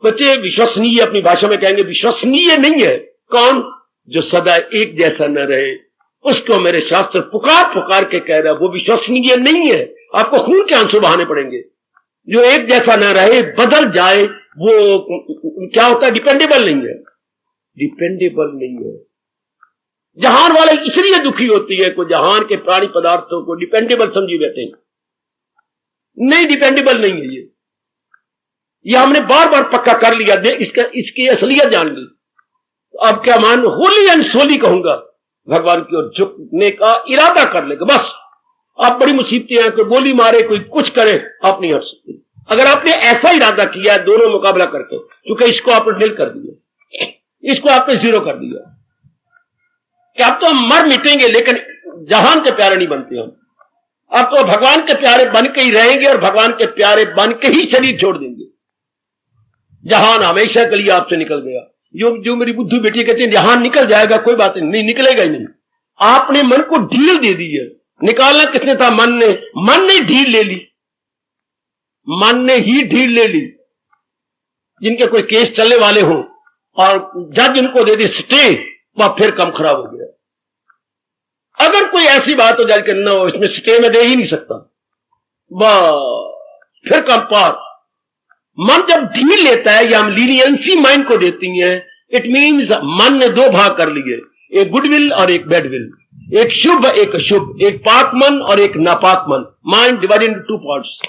बच्चे विश्वसनीय अपनी भाषा में कहेंगे, विश्वसनीय नहीं है कौन? जो सदा एक जैसा न रहे, उसको मेरे शास्त्र पुकार पुकार के कह रहा है, वो विश्वसनीय नहीं है। आपको खून के आंसू बहाने पड़ेंगे। जो एक जैसा न रहे, बदल जाए, वो क्या होता है? डिपेंडेबल नहीं है, डिपेंडेबल नहीं है। जहान वाले इसलिए दुखी होती है कि जहान के प्राणी पदार्थों को डिपेंडेबल समझी बैठे हैं। नहीं, डिपेंडेबल नहीं है ये हमने बार बार पक्का कर लिया, इसकी असलियत जान ली। अब क्या मान, होली एंड सोली कहूंगा, भगवान की ओर झुकने का इरादा कर लेगा बस। आप बड़ी मुसीबतें हैं, कोई बोली मारे, कोई कुछ करे, आप नहीं हट सकते। अगर आपने ऐसा इरादा किया दोनों मुकाबला करके, क्योंकि इसको आपने ढील कर दिया, इसको आपने जीरो कर दिया, कि अब तो हम मर मिटेंगे लेकिन जहान के प्यारे नहीं बनते हम। अब तो भगवान के प्यारे बन के ही रहेंगे और भगवान के प्यारे बन के ही शरीर छोड़ देंगे। जहान हमेशा के लिए आपसे निकल गया। जो मेरी बुद्धू बेटी कहती है जहान निकल जाएगा, कोई बात नहीं, निकलेगा ही नहीं। आपने मन को ढील दे दी है। निकालना किसने था? मन ने। मन ने ढील ले ली, मन ने ही ढील ले ली। जिनके कोई केस चलने वाले हो और जज इनको दे दी स्टे, वह फिर कम खराब हो गया। अगर कोई ऐसी बात हो जाए कि ना इसमें स्टे में दे ही नहीं सकता, वह फिर कम पार। मन जब ढील लेता है या हम लीनियंसी माइंड को देती हैं, इट मीन्स मन ने दो भाग कर लिए, एक गुडविल और एक बैडविल, एक शुभ एक अशुभ, एक पाक मन और एक नापाक मन। Mind divided into two parts.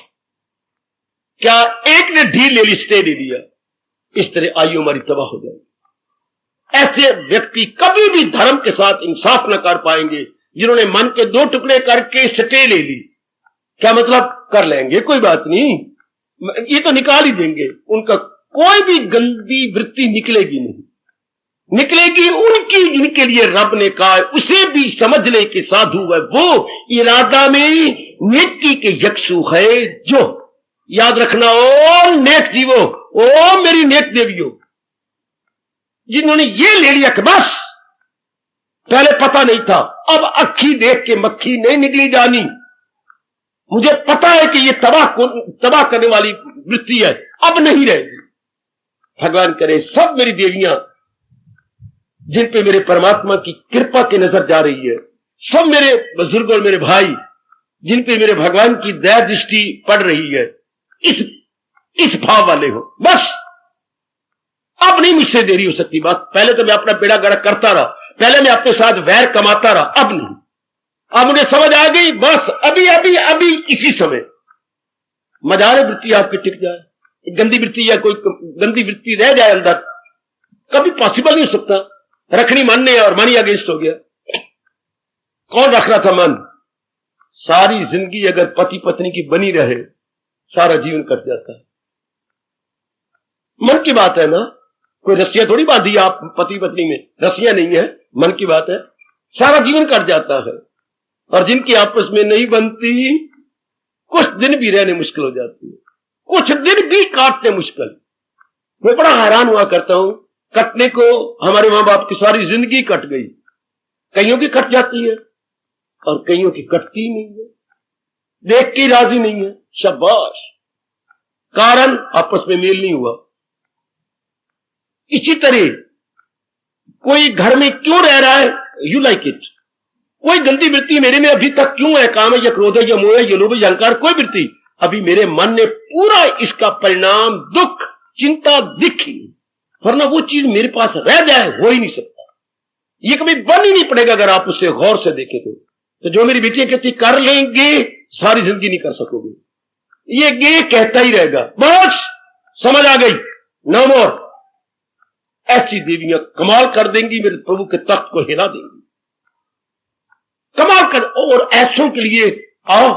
क्या एक ने ढील ले ली, स्टे दे दिया, इस तरह आयु हमारी तबाह हो जाएगी। ऐसे व्यक्ति कभी भी धर्म के साथ इंसाफ न कर पाएंगे, जिन्होंने मन के दो टुकड़े करके स्टे ले ली। क्या मतलब? कर लेंगे, कोई बात नहीं, ये तो निकाल ही देंगे। उनका कोई भी गंदी वृत्ति निकलेगी नहीं, निकलेगी उनकी जिनके लिए रब ने कहा उसे भी समझ ले कि साधु है वो इरादा में नेकी के यक्षु है जो। याद रखना, ओ नेक जीवो, ओ मेरी नेक देवियों, जिन्होंने ये ले लिया कि बस पहले पता नहीं था, अब अक्खी देख के मक्खी नहीं निकली जानी, मुझे पता है कि ये तबाह करने वाली वृत्ति है, अब नहीं रहेगी। भगवान करे सब मेरी देवियां जिन पे मेरे परमात्मा की कृपा की नजर जा रही है, सब मेरे बुजुर्ग और मेरे भाई जिन पे मेरे भगवान की दया दृष्टि पड़ रही है, इस भाव वाले हो। बस अब नहीं मुझसे देरी हो सकती बात। पहले तो मैं अपना बेड़ा गर्क करता रहा, पहले मैं अपने साथ वैर कमाता रहा, अब नहीं। अब मुझे समझ आ गई, बस अभी अभी अभी इसी समय मजारे वृत्ति आपकी टिक जाए, गंदी वृत्ति या कोई गंदी वृत्ति रह जाए अंदर, कभी पॉसिबल नहीं हो सकता। रखनी मन ने और मन ही अगेंस्ट हो गया। कौन रख रहा था? मन। सारी जिंदगी अगर पति पत्नी की बनी रहे, सारा जीवन कट जाता है। मन की बात है ना, कोई रस्सियां थोड़ी बांधी आप पति पत्नी में, रस्सियां नहीं है, मन की बात है। सारा जीवन कट जाता है और जिनकी आपस में नहीं बनती, कुछ दिन भी रहने मुश्किल हो जाती है, कुछ दिन भी काटने मुश्किल। मैं बड़ा हैरान हुआ करता हूं, कटने को हमारे मां बाप की सारी जिंदगी कट गई। कईयों की कट जाती है और कईयों की कटती ही नहीं है, देख के राजी नहीं है। शाबाश, कारण आपस में मेल नहीं हुआ। इसी तरह कोई घर में क्यों रह रहा है, यू लाइक इट। कोई गंदी वृत्ति मेरे में अभी तक क्यों है, काम है या क्रोध है या मोह है या लोभ या अहंकार, कोई वृत्ति अभी मेरे मन ने पूरा इसका परिणाम दुख चिंता दिखी, वरना वो चीज मेरे पास रह जाए हो ही नहीं सकता। ये कभी बन ही नहीं पड़ेगा अगर आप उससे गौर से देखें तो जो मेरी बेटियां कहती कर लेंगे, सारी जिंदगी नहीं कर सकोगे, ये गे कहता ही रहेगा, बस समझ आ गई, नो मोर। ऐसी देवियां कमाल कर देंगी, मेरे प्रभु के तख्त को हिला देंगी, कमाल कर। और ऐसों के लिए आओ,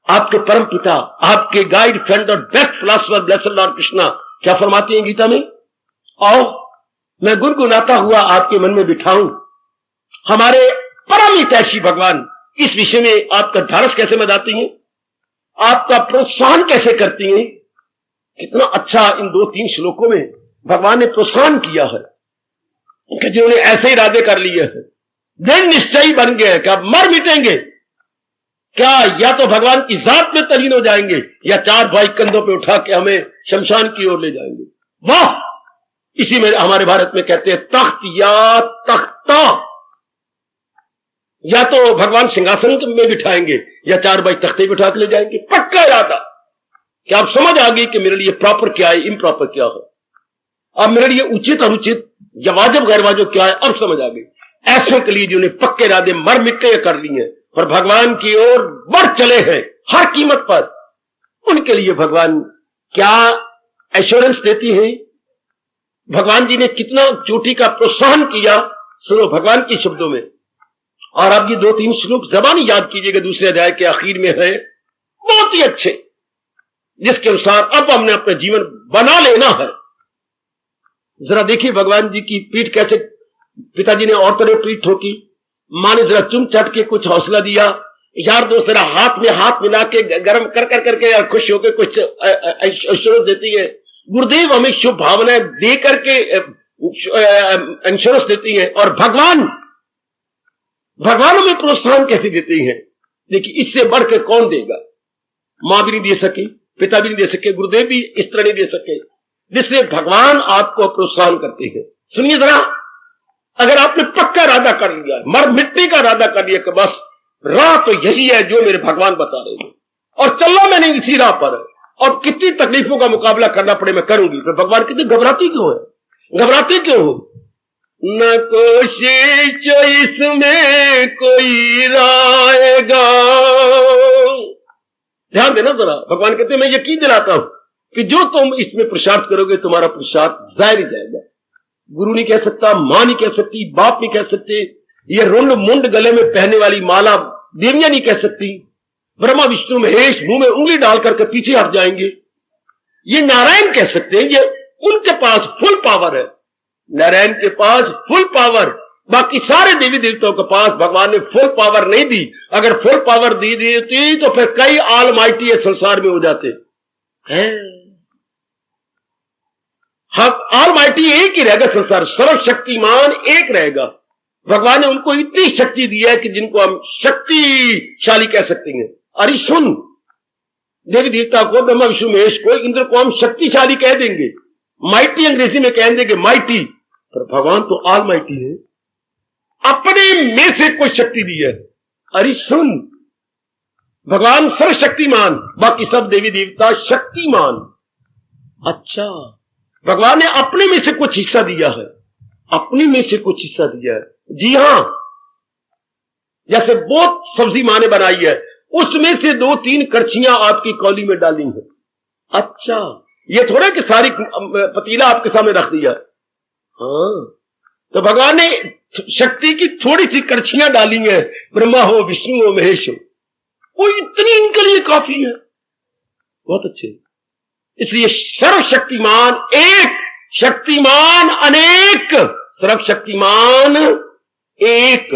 आपके परम पिता, आपके गाइड, फ्रेंड और best philosopher blessed Lord Krishna क्या फरमाते हैं गीता में, आओ मैं गुनगुनाता हुआ आपके मन में बिठाऊं। हमारे परम हितैषी भगवान इस विषय में आपका ढारस कैसे बधाती हैं, आपका प्रोत्साहन कैसे करती हैं। कितना अच्छा इन 2-3 श्लोकों में भगवान ने प्रोत्साहन किया है कि जिन्होंने ऐसे इरादे कर लिए हैं, दृढ़ निश्चयी बन गए कि आप मर मिटेंगे, क्या या तो भगवान की जात में तलीन हो जाएंगे या 4 भाई कंधों पे उठा के हमें शमशान की ओर ले जाएंगे। वाह, इसी में हमारे भारत में कहते हैं तख्त या तख्ता, या तो भगवान सिंहासन में बिठाएंगे या 4 भाई तख्ते बिठा के ले जाएंगे। पक्का इरादा कि आप समझ आ गई कि मेरे लिए प्रॉपर क्या है, इम्प्रॉपर क्या है, अब मेरे लिए उचित अनुचित या वाजिब गैर वाजिब क्या है, अब समझ आ गई। ऐसों के लिए जिन्होंने पक्के इरादे मर मिटके कर लिए हैं और भगवान की ओर बढ़ चले हैं हर कीमत पर, उनके लिए भगवान क्या एश्योरेंस देती है। भगवान जी ने कितना चोटी का प्रोत्साहन किया, सुनो भगवान के शब्दों में। और अब ये 2-3 श्लोक जबानी याद कीजिएगा, दूसरे अध्याय के आखिर में है, बहुत ही अच्छे, जिसके अनुसार अब हमने अपना जीवन बना लेना है। जरा देखिए भगवान जी की पीठ कैसे, पिताजी ने और तरह पीठ ठोकी, मां ने जरा चुम चट के कुछ हौसला दिया, यार दोस्त जरा हाथ में हाथ मिला के गर्म कर कर करके खुश होकर कुछ इंश्योरेंस देती है। गुरुदेव हमें शुभ भावनाएं दे करके इंश्योरेंस देती है, और भगवान हमें प्रोत्साहन कैसे देते हैं। देखिए इससे बढ़कर कौन देगा, मां भी नहीं दे सके, पिता भी नहीं दे सके, गुरुदेव भी इस तरह नहीं दे सके, जिससे भगवान आपको प्रोत्साहन करते हैं। सुनिए जरा, अगर आपने पक्का इरादा कर लिया, मर मिटने का इरादा कर लिया कि बस राह तो यही है जो मेरे भगवान बता रहे हैं और चलना मैंने इसी राह पर है, और कितनी तकलीफों का मुकाबला करना पड़े मैं करूंगी, तो भगवान कितनी घबराती क्यों है, घबराते क्यों हो। न कोशिश इसमें कोई राएगा, ध्यान देना जरा, भगवान कहते हैं मैं यकीन दिलाता हूं कि जो तुम इसमें पुरुषार्थ करोगे तुम्हारा पुरुषार्थ जाहिर ही जाएगा। गुरु नहीं कह सकता, मां नहीं कह सकती, बाप नहीं कह सकते, ये रुंड मुंड गले में पहनने वाली माला देवियां नहीं कह सकती, ब्रह्मा विष्णु महेश मुंह में उंगली डाल करके पीछे हट जाएंगे, ये नारायण कह सकते हैं, ये उनके पास फुल पावर है, नारायण के पास फुल पावर। बाकी सारे देवी देवताओं के पास भगवान ने फुल पावर नहीं दी, अगर फुल पावर दी देती तो फिर कई ऑलमाइटी संसार में हो जाते हैं। हाँ, ऑलमाइटी एक ही रहेगा, संसार सर्वशक्तिमान एक रहेगा। भगवान ने उनको इतनी शक्ति दी है कि जिनको हम शक्तिशाली कह सकते हैं। अरे सुन, देवी देवता को, ब्रह्मा विष्णु महेश को, इंद्र को हम शक्तिशाली कह देंगे, माइटी अंग्रेजी में कह देंगे माइटी, पर भगवान तो ऑलमाइटी है, अपने में से कोई शक्ति दी है। अरे सुन, भगवान सर्वशक्तिमान, बाकी सब देवी देवता शक्तिमान। अच्छा, भगवान ने अपने में से कुछ हिस्सा दिया है, अपने में से कुछ हिस्सा दिया है। जी हां, जैसे बहुत सब्जी मां ने बनाई है, उसमें से 2-3 करछियां आपकी कौली में डाली हैं। अच्छा, ये थोड़ा कि सारी पतीला आपके सामने रख दिया। हाँ, तो भगवान ने शक्ति की थोड़ी सी करछियां डाली हैं, ब्रह्मा हो, विष्णु हो, महेश हो, वो इतनी इनके लिए काफी है। बहुत अच्छे, इसलिए सर्वशक्तिमान एक, शक्तिमान अनेक, सर्वशक्तिमान एक,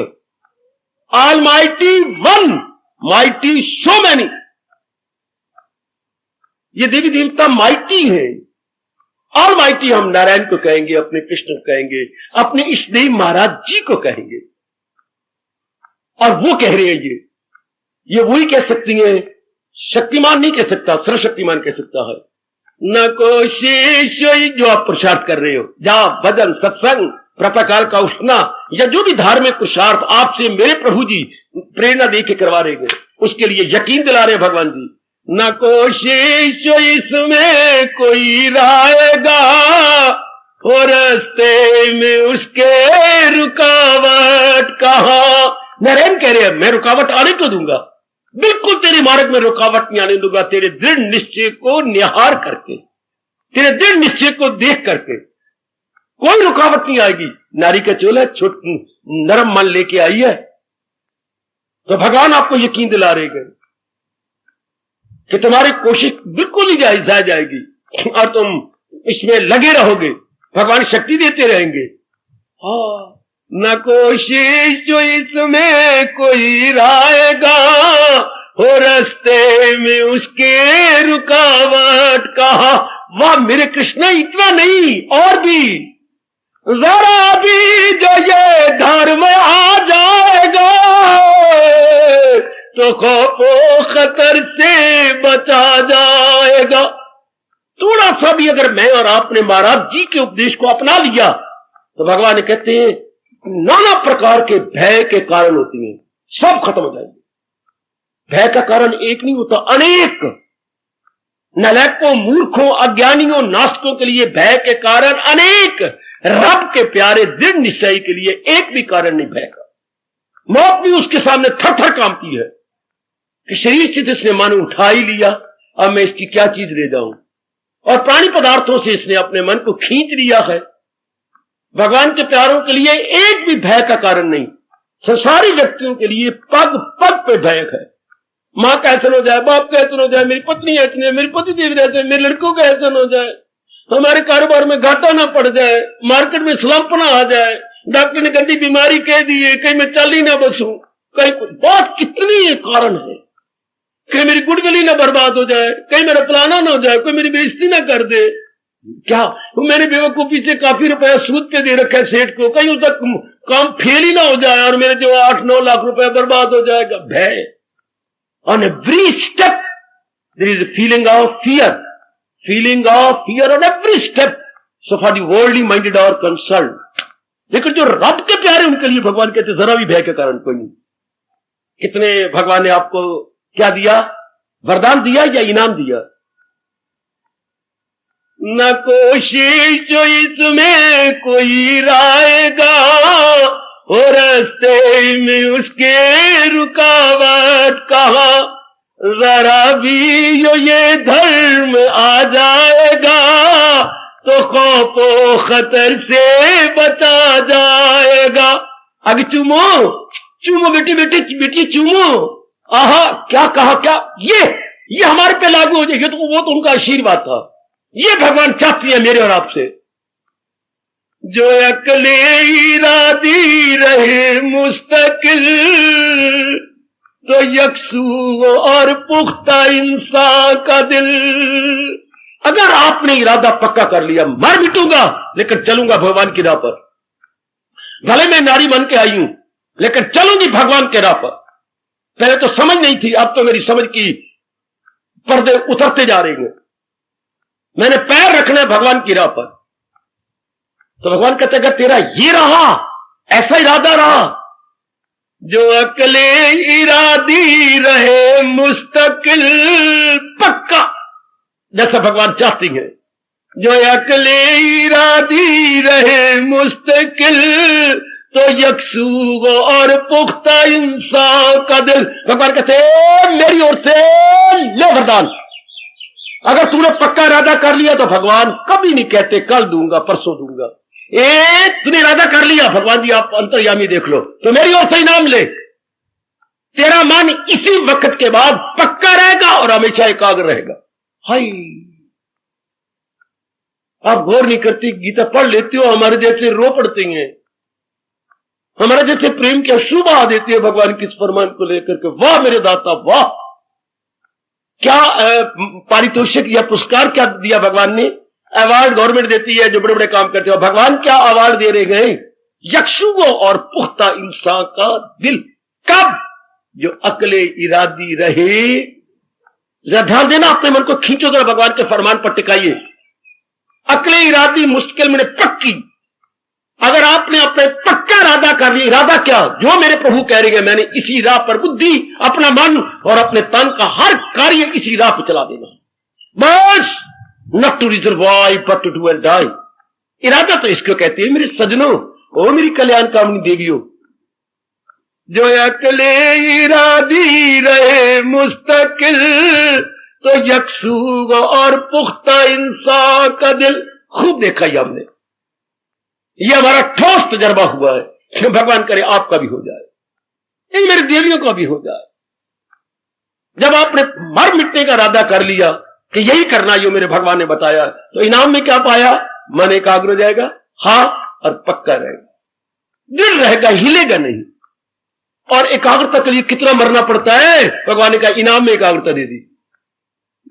almighty one, mighty so many. ये देवी देवता माइटी है, ऑलमाइटी हम नारायण को कहेंगे, अपने कृष्ण को कहेंगे, अपने इष्टदेव महाराज जी को कहेंगे, और वो कह रहे हैं ये वही कह सकती हैं, शक्तिमान नहीं कह सकता, सर्वशक्तिमान कह सकता है। न कोशिश जो आप पुरुषार्थ कर रहे हो, जहां भजन सत्संग प्रातःकाल का उठना या जो भी धार्मिक पुरुषार्थ आपसे मेरे प्रभु जी प्रेरणा दे के करवा रहे हैं, उसके लिए यकीन दिला रहे हैं भगवान जी न कोशिश इसमें कोई रायगा, और रास्ते में उसके रुकावट कहां। नारायण कह रहे हैं मैं रुकावट आने तो दूंगा, बिल्कुल तेरे मार्ग में रुकावट नहीं आने दूंगा, तेरे दृढ़ निश्चय को निहार करके, तेरे दृढ़ निश्चय को देख करके कोई रुकावट नहीं आएगी। नारी का चोला छोट नरम मन लेके आई है, तो भगवान आपको यकीन दिला रहे हैं कि तुम्हारी कोशिश बिल्कुल ही जायज जाएगी और तुम इसमें लगे रहोगे, भगवान शक्ति देते रहेंगे। हाँ, न कोशिश जो इसमें कोई रायगा, हो रास्ते में उसके रुकावट कहा। वाह मेरे कृष्ण, इतना नहीं और भी, जरा भी जो ये धर्म आ जाएगा तो खौफो खतर से बचा जाएगा। थोड़ा सा भी अगर मैं और आपने महाराज जी के उपदेश को अपना लिया तो भगवान कहते हैं नाना प्रकार के भय के कारण होती हैं, सब खत्म हो जाएंगे। भय का कारण एक नहीं होता, अनेक। नलायकों, मूर्खों, अज्ञानियों, नास्तिकों के लिए भय के कारण अनेक, रब के प्यारे दृढ़ निश्चय के लिए एक भी कारण नहीं भय का। मौत भी उसके सामने थर थर कांपती है कि शरीर से इसने मन उठा ही लिया, अब मैं इसकी क्या चीज ले जाऊं, और प्राणी पदार्थों से इसने अपने मन को खींच लिया है। भगवान के प्यारों के लिए एक भी भय का कारण नहीं। संसारी व्यक्तियों के लिए पग पग पे भय है। मां का ऐसा हो जाए, बाप का ऐसा हो जाए, मेरी पत्नी ऐसी है, मेरी पति देव ऐसे, मेरे लड़कों का ऐसा हो जाए, हमारे कारोबार में घाटा ना पड़ जाए, मार्केट में स्लंप ना आ जाए, डॉक्टर ने गंदी बीमारी कह दी है, कहीं मैं चल ही ना बसूं, कहीं बहुत कितनी कारण है, कहीं मेरी गुडविल ही ना बर्बाद हो जाए, कहीं मेरा फलाना ना हो जाए, कोई मेरी बेइज्जती ना कर दे। क्या मैंने बेवकूफी से काफी रुपया सूद पे दे रखा है सेठ को, कहीं उसका काम फेल ही ना हो जाए और मेरे जो 8-9 लाख रुपया बर्बाद हो जाएगा। भय। On every step there is a feeling of fear, feeling of fear on every step. So for the worldly minded are concern. लेकिन जो रब के प्यारे उनके लिए भगवान कहते जरा भी भय के कारण कोई नहीं। कितने भगवान ने आपको क्या दिया, वरदान दिया या इनाम दिया? न कोशिश जो इसमें कोई रायगा, और रास्ते में उसके रुकावट कहा। जरा भी जो ये धर्म आ जाएगा तो खौफो खतर से बचा जाएगा। आगे चूमो चूमो बेटी बेटी बेटी चूमो। आहा क्या कहा, क्या ये हमारे पे लागू हो जाए, तो वो तो उनका आशीर्वाद था। ये भगवान चाहती है मेरे और आपसे। जो अकले इरादी रहे मुस्तकिल, तो यकसू और पुख्ता इंसान का दिल। अगर आपने इरादा पक्का कर लिया, मर मिटूंगा लेकिन चलूंगा भगवान की राह पर, भले मैं नारी बन के आई हूं लेकिन चलूंगी भगवान के राह पर। पहले तो समझ नहीं थी, अब तो मेरी समझ की पर्दे उतरते जा रहे हैं। मैंने पैर रखना है भगवान की राह पर। तो भगवान कहते अगर तेरा ये रहा, ऐसा इरादा रहा, जो अकले इरादी रहे मुस्तकिल, पक्का जैसा भगवान चाहती हैं, जो अकले इरादी रहे मुस्तकिल, तो यकसू और पुख्ता इंसान का दिल। भगवान कहते मेरी ओर से ले वरदान। अगर तूने पक्का इरादा कर लिया तो भगवान कभी नहीं कहते कल दूंगा परसों दूंगा। तूने इरादा कर लिया, भगवान जी आप अंतर्यामी देख लो, तो मेरी ओर से इनाम ले। तेरा मन इसी वक्त के बाद पक्का रहेगा और हमेशा एकाग्र रहेगा। हाय, आप गौर नहीं करती, गीता पढ़ लेती हो, हमारे जैसे रो पड़ती हैं, हमारे जैसे प्रेम की अश्रु बहा देती है भगवान की इस फरमान को लेकर के। वाह मेरे दाता वाह, क्या पारितोषिक या पुरस्कार क्या दिया भगवान ने। अवार्ड गवर्नमेंट देती है जो बड़े बड़े काम करते हो। भगवान क्या अवार्ड दे रहे गए? यक्षुओं और पुख्ता इंसान का दिल। कब? जो अकले इरादी रहे। जरा ध्यान देना, अपने मन को खींचो जरा, भगवान के फरमान पर टिकाइए। अकले इरादी मुश्किल में पक्की, अगर आपने अपने पक्का इरादा कर लिया, इरादा क्या, जो मेरे प्रभु कह रहे हैं, मैंने इसी राह पर बुद्धि, अपना मन और अपने तन का हर कार्य इसी राह पर चला देना, बस। Not to reason why but to do and die. इरादा तो इसको कहते हैं मेरे सजनों, ओ मेरी कल्याण कामनी देवियों, जो अकले इरादी रहे मुस्तकिल, तो यकसूग और पुख्ता इंसान का दिल। खूब देखा ही हमने, ये हमारा ठोस तजर्बा हुआ है कि भगवान करे आपका भी हो जाए, इन मेरे देवियों का भी हो जाए। जब आपने मर मिटने का इरादा कर लिया कि यही करना जो मेरे भगवान ने बताया, तो इनाम में क्या पाया, मन एकाग्र हो जाएगा, हाँ, और पक्का रहेगा, दिल रहेगा, हिलेगा नहीं। और एकाग्रता के लिए कितना मरना पड़ता है, भगवान ने कहा इनाम में एकाग्रता दे दी।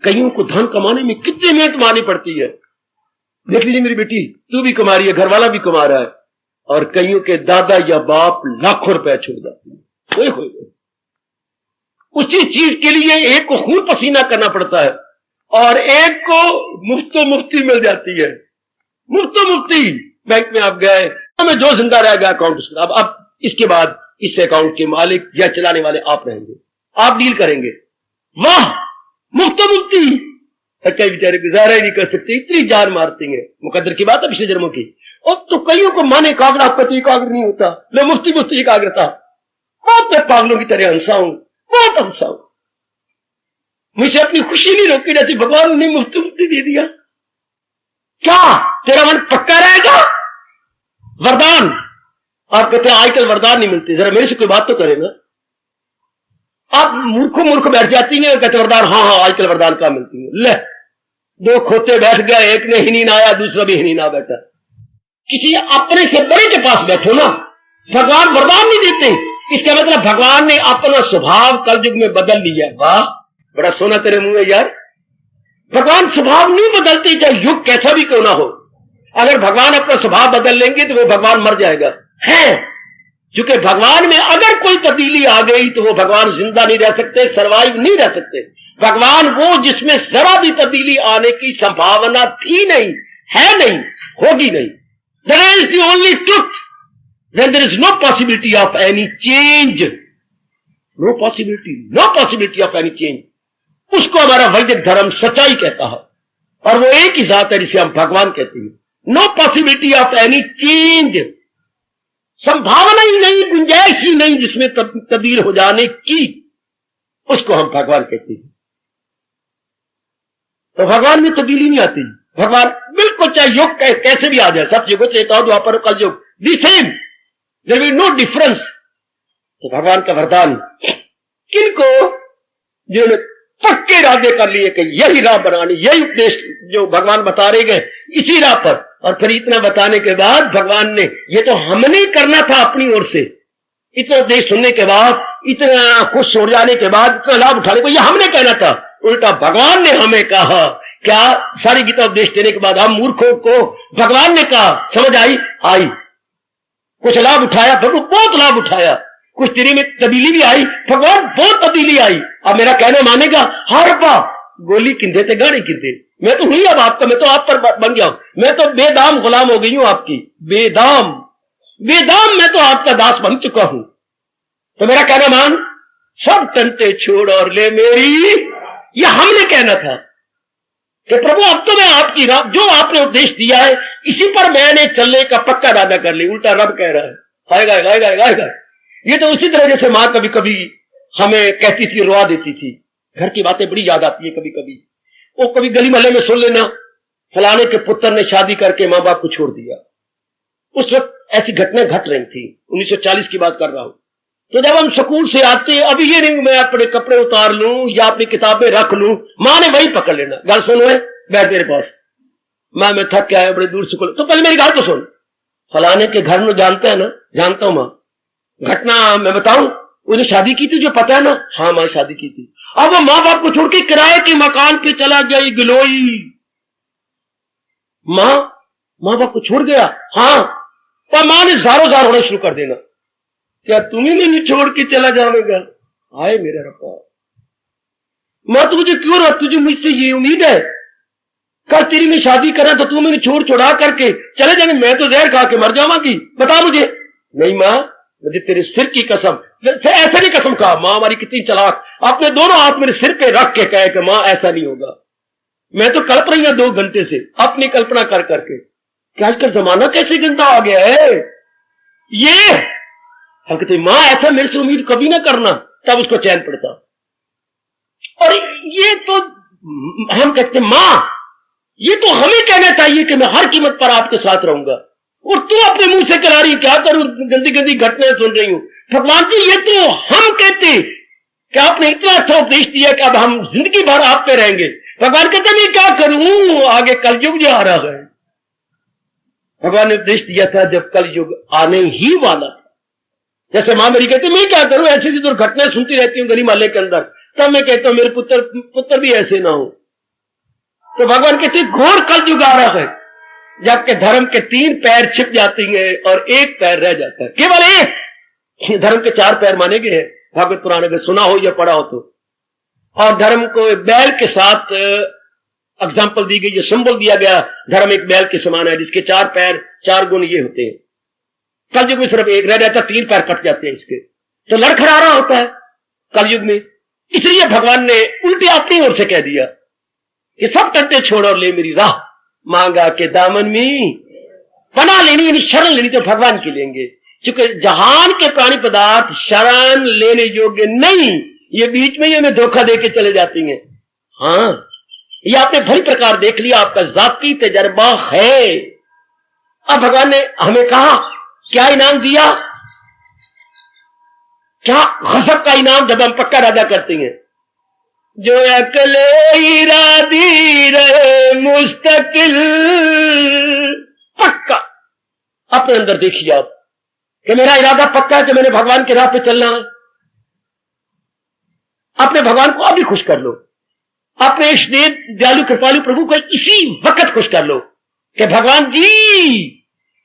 कईयों को धन कमाने में कितनी मेहनत मारनी पड़ती है, देख लीजिए मेरी बेटी, तू भी कमा रही है, घर वाला भी कमा रहा है, और कईयों के दादा या बाप लाखों रुपए छोड़ जाते हैं। उसी चीज के लिए एक को खून पसीना करना पड़ता है और एक को मुफ्तो मुफ्ती मिल जाती है। मुफ्तो मुफ्ती बैंक में आप गए, हमें जो जिंदा रहेगा अकाउंट, अब इसके बाद इस अकाउंट के मालिक या चलाने वाले आप रहेंगे, आप डील करेंगे। वाह, मुफ्तो मुफ्ती। कई बेचारे गुजारा ही नहीं कर सकते, इतनी जान मारते हैं। मुकद्दर की बात है पिछले जन्मों की। और तो कईयों को मन एकाग्र, आपका तो एकाग्र नहीं होता। मैं मुफ्ती मुफ्ती एकाग्रता, बहुत मैं पागलों की तरह हंसा हूं, बहुत हंसा हूं। मुझे अपनी खुशी नहीं रोकी रहती, भगवान ने मुफ्ती मुफ्ती दे दिया। क्या तेरा मन पक्का रहेगा? वरदान आप कहते हैं आजकल वरदान नहीं मिलते, जरा मेरे से कोई बात तो करे ना। आप मूर्ख बैठ जाती हैं और कहते वरदान, हाँ हाँ आजकल वरदान कहाँ मिलती है। ले, दो खोते बैठ गए, एक ने हिनी ना आया, दूसरा भी हिनी ना बैठा। किसी अपने से बड़े के पास बैठो ना, भगवान वरदान नहीं देते। इसका मतलब भगवान ने अपना स्वभाव कलयुग में बदल लिया। वाह, बड़ा सोना तेरे मुंह है यार। भगवान स्वभाव नहीं बदलते, चाहे युग कैसा भी क्यों ना हो। अगर भगवान अपना स्वभाव बदल लेंगे तो वो भगवान मर जाएगा है, क्योंकि भगवान में अगर कोई तब्दीली आ गई तो वो भगवान जिंदा नहीं रह सकते, सरवाइव नहीं रह सकते। भगवान वो जिसमें जरा भी तब्दीली आने की संभावना थी नहीं, है नहीं, होगी नहीं। That is the only truth. When there is no possibility of any change, no possibility of any change, उसको हमारा वैदिक धर्म सच्चाई कहता है। और वो एक ही जात है जिसे हम भगवान कहते हैं। No possibility of any change, संभावना ही नहीं, गुंजाइश ही नहीं जिसमें तब्दील हो जाने की, उसको हम भगवान कहते हैं। तो भगवान में तब्दीली नहीं आती। भगवान बिल्कुल चाहे युग कैसे भी आ जाए, सतयुग त्रेता द्वापर कलयुग the same, there will no difference. तो भगवान का वरदान किनको, जिन्होंने पक्के इरादे कर लिए कि यही राह बनानी, यही उपदेश जो भगवान बता रहे गए इसी राह पर। और फिर इतना बताने के बाद भगवान ने, ये तो हमने करना था अपनी ओर से, इतना उपदेश सुनने के बाद, इतना खुश हो जाने के बाद, इतना लाभ उठाने को, ये हमने कहना था। उल्टा भगवान ने हमें कहा, क्या सारी गीता उपदेश देने के बाद हम मूर्खों को भगवान ने कहा, समझ आई, कुछ लाभ उठाया, भगवान बहुत लाभ उठाया, कुछ तेरी में तब्दीली भी आई, भगवान बहुत तब्दीली आई। अब मेरा कहना मानेगा, हर बात गोली किंधे थे गाड़ी किंधे, मैं तो हुई अब आपका, मैं तो आप पर बन गया हूं, मैं तो बेदाम गुलाम हो गई हूं आपकी, बेदाम मैं तो आपका दास बन चुका हूं। तो मेरा कहना मान, सब तंते छोड़ और ले मेरी, ये हमने कहना था कि प्रभु अब तो मैं आपकी जो आपने उपदेश दिया है इसी पर मैंने चलने का पक्का इरादा कर लिया। उल्टा रब कह रहा है आएगा। ये तो उसी तरह जैसे मां कभी कभी हमें कहती थी, रोआ देती थी। घर की बातें बड़ी याद आती है कभी कभी। वो कभी गली मोहल्ले में सुन लेना, फलाने के पुत्र ने शादी करके मां बाप को छोड़ दिया। उस वक्त ऐसी घटना घट रही थी, 1940 की बात कर रहा हूं। तो जब हम स्कूल से आते, अभी ये नहीं मैं अपने कपड़े उतार लूं या अपनी किताबें रख लूं, मां ने वही पकड़ लेना, गल सुनो है, बैठ मेरे पास, मैं थक के आया बड़े दूर से। तो पहले मेरी बात तो सुन, फलाने के घर में जानता है ना, जानता हूं मां, घटना मैं बताऊं, उसने शादी की थी जो पता है ना, हाँ मां शादी की थी। अब वो मां बाप को छोड़ के किराए के मकान पे चला गया, गिलोई मां बाप को छोड़ गया। हाँ, पर मां ने जारो जार होना शुरू कर देना, क्या तुम्हें नहीं छोड़ के चला जाएगा? आए मेरा रब्बा, मां तो मुझे क्यों रहा, तुझे मुझसे ये उम्मीद है कल तेरी मैं शादी करा तो तू मैंने छोड़ छोड़ा करके चले जाएंगे, मैं तो जहर खा के मर जाऊंगी, बता मुझे। नहीं मां, मुझे तेरे सिर की कसम, ऐसा नहीं कसम कहा। मां हमारी कितनी चालाक, अपने दोनों हाथ मेरे सिर पे रख के कहे कि मां ऐसा नहीं होगा। मैं तो कल्प रही हूं 2 घंटे से अपनी कल्पना कर करके कि आजकल जमाना कैसे गंदा आ गया है। ये हम कहते मां ऐसा मेरे से उम्मीद कभी ना करना, तब उसको चैन पड़ता। और ये तो हम कहते मां, ये तो हमें कहना चाहिए कि मैं हर कीमत पर आपके साथ रहूंगा, और तू अपने मुंह से करा रही क्या करूं, गंदी गंदी घटनाएं सुन रही हूं। भगवान जी ये तो हम कहते कि आपने इतना अच्छा उपदेश दिया कि अब हम जिंदगी भर आप पे रहेंगे। भगवान कहते मैं क्या करूं, आगे कलयुग जो आ रहा है। भगवान ने उपदेश दिया था जब कलयुग आने ही वाला था। जैसे मां मेरी कहती मैं क्या करूं, ऐसी दुर्घटनाएं सुनती रहती हूं गली मोहल्ले के अंदर, तब मैं कहता हूं मेरे पुत्र भी ऐसे ना हो। तो भगवान कहते घोर कलयुग आ रहा है जबकि धर्म के 3 पैर छिप जाती हैं और 1 पैर रह जाता है, केवल 1। धर्म के 4 पैर माने गए हैं भागवत पुराण, अगर सुना हो या पढ़ा हो तो। और धर्म को बैल के साथ एग्जाम्पल दी गई, ये सिंबल दिया गया, धर्म एक बैल के समान है जिसके 4 पैर 4 गुण ये होते हैं। कलयुग में सिर्फ 1 रह जाता, 3 पैर कट जाते हैं इसके, तो लड़खड़ा रहा होता है कलयुग में। इसलिए भगवान ने उल्टे अपनी ओर से कह दिया कि सब टट्टे छोड़ और ले मेरी राह, मांगा के दामन में पना लेनी, यानी शरण लेनी तो भगवान की लेंगे। क्योंकि जहान के प्राणी पदार्थ शरण लेने योग्य नहीं, ये बीच में ही हमें धोखा देके चले जाती हैं। हाँ, ये आपने भली प्रकार देख लिया, आपका जाती तजर्बा है। अब भगवान ने हमें कहा क्या इनाम दिया, क्या गजब का इनाम, जब हम पक्का इरादा करते हैं। जो अकले इरादी रहे मुस्तकिल, पक्का अपने अंदर देखिए आप कि मेरा इरादा पक्का है कि मैंने भगवान के राह पे चलना है। अपने भगवान को अभी खुश कर लो, अपने इष्ट दयालु कृपालु प्रभु को इसी वक्त खुश कर लो कि भगवान जी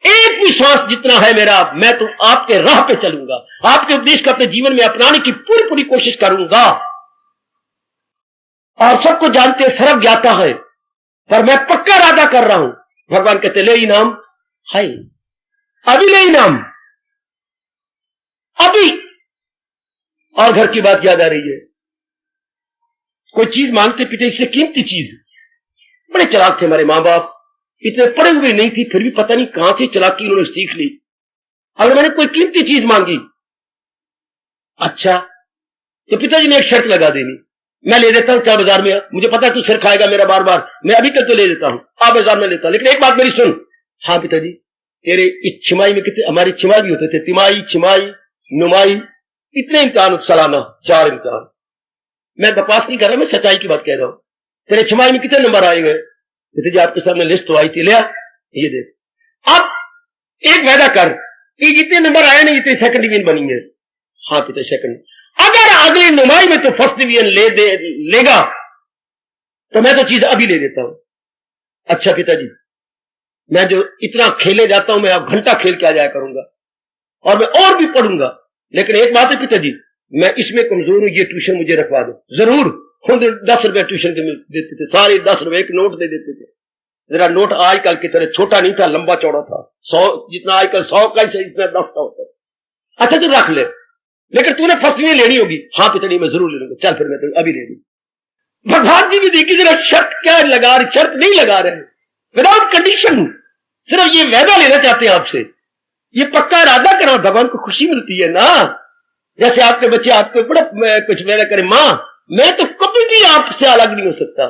एक भी श्वास जितना है मेरा, मैं तो आपके राह पे चलूंगा, आपके उपदेश को अपने जीवन में अपनाने की पूरी पूरी कोशिश करूंगा। और सबको जानते सर्व ज्ञाता है, पर मैं पक्का इरादा कर रहा हूं। भगवान कहते ले इनाम है, अभी ले इनाम, अभी। और घर की बात याद आ रही है, कोई चीज मांगते पीते, इससे कीमती चीज। बड़े चालाक थे हमारे मां बाप, इतने पढ़े हुए नहीं थी, फिर भी पता नहीं कहां से चालाकी उन्होंने सीख ली। अगर मैंने कोई कीमती चीज मांगी, अच्छा तो पिताजी ने एक शर्त लगा देनी, मैं ले देता हूं क्या बाजार में, मुझे पता है तू सिर खाएगा मेरा बार बार, मैं अभी तक तो ले देता हूं, आप बाजार में लेता, लेकिन एक बात मेरी सुन। हाँ पिताजी, तेरे इस छिमाई में कितने, हमारी छिमाई भी होते थे, तिमाही, छिमाई, नुमाई, इतने इम्तिहान सालाना, 4 इम्तिहान। मैं बकवास नहीं कर रहा, मैं सच्चाई की बात कह रहा हूं। तेरे छिमाई में कितने नंबर आए गए? पिताजी आपके सामने लिस्ट तो आई थी, लिया ये दे। अब एक वादा कर, ये जितने नंबर आए ना, इतने सेकंड डिवीजन बनी है। हाँ पिताजी सेकंड, अगर अगली नुमाई में तो फर्स्ट डिवीजन लेगा तो मैं तो चीज अभी ले देता हूं। अच्छा पिताजी, मैं जो इतना खेले जाता हूं, मैं अब घंटा खेल के आ जाया करूंगा और मैं और भी पढ़ूंगा, लेकिन एक बात है पिताजी, मैं इसमें कमजोर हूं, ये ट्यूशन मुझे रखवा दो जरूर। खुद 10 रुपए ट्यूशन के देते थे, सारे 10 रुपए एक नोट दे देते थे। जरा नोट आजकल की तरह छोटा नहीं था, लंबा चौड़ा था, 100 जितना आजकल 100 का ही इतना 10 का होता। अच्छा तू रख ले, लेकिन तूने फर्स्ट में लेनी होगी। हाँ पिताजी मैं जरूर ले लूंगा, चल फिर मैं तो अभी ले लूँ। भगवान जी भी देखिए जरा शर्त क्या लगा रहे, शर्त नहीं लगा रहे, विदाउट कंडीशन, सिर्फ ये वादा लेना चाहते हैं आपसे, ये पक्का इरादा करो, भगवान को खुशी मिलती है ना। जैसे आपके बच्चे आपको बड़ा कुछ वादा करें, मां मैं तो कभी भी आपसे अलग नहीं हो सकता,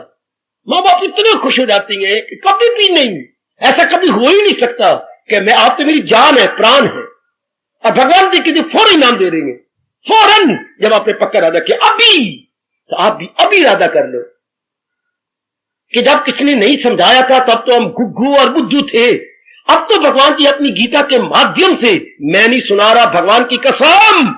मां बाप इतने खुश हो जाती हैं कि कभी भी नहीं, ऐसा कभी हो ही नहीं सकता कि मैं, आप तो मेरी जान है, प्राण है। और भगवान जी की फौरन इनाम दे रही है, फौरन। जब आपने पक्का इरादा किया अभी, तो आप भी अभी इरादा कर लो कि जब किसी ने नहीं समझाया था तब तो हम गुग्गू और बुद्धू थे, अब तो भगवान जी अपनी गीता के माध्यम से, मैं नहीं सुना रहा भगवान की कसम,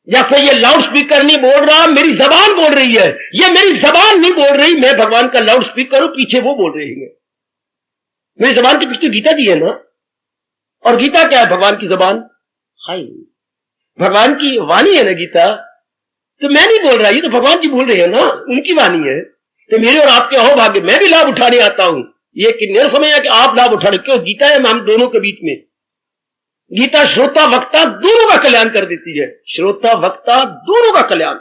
जैसे ये लाउड स्पीकर नहीं बोल रहा, मेरी जबान बोल रही है, ये मेरी जबान नहीं बोल रही, मैं भगवान का लाउड स्पीकर हूं, पीछे वो बोल रही है। मेरी जबान के पीछे गीता जी है ना, और गीता क्या है? भगवान की जबान, हाय भगवान की वाणी है ना गीता, तो मैं नहीं बोल रहा, ये तो भगवान जी बोल रहे हैं ना, उनकी वाणी है। तो मेरे और आपके अहो भाग्य, मैं भी लाभ उठाने आता हूं। ये कि नहीं समझ कि आप लाभ उठाने, क्यों? गीता है हम दोनों के बीच में। गीता श्रोता वक्ता दोनों का कल्याण कर देती है। श्रोता वक्ता दोनों का कल्याण,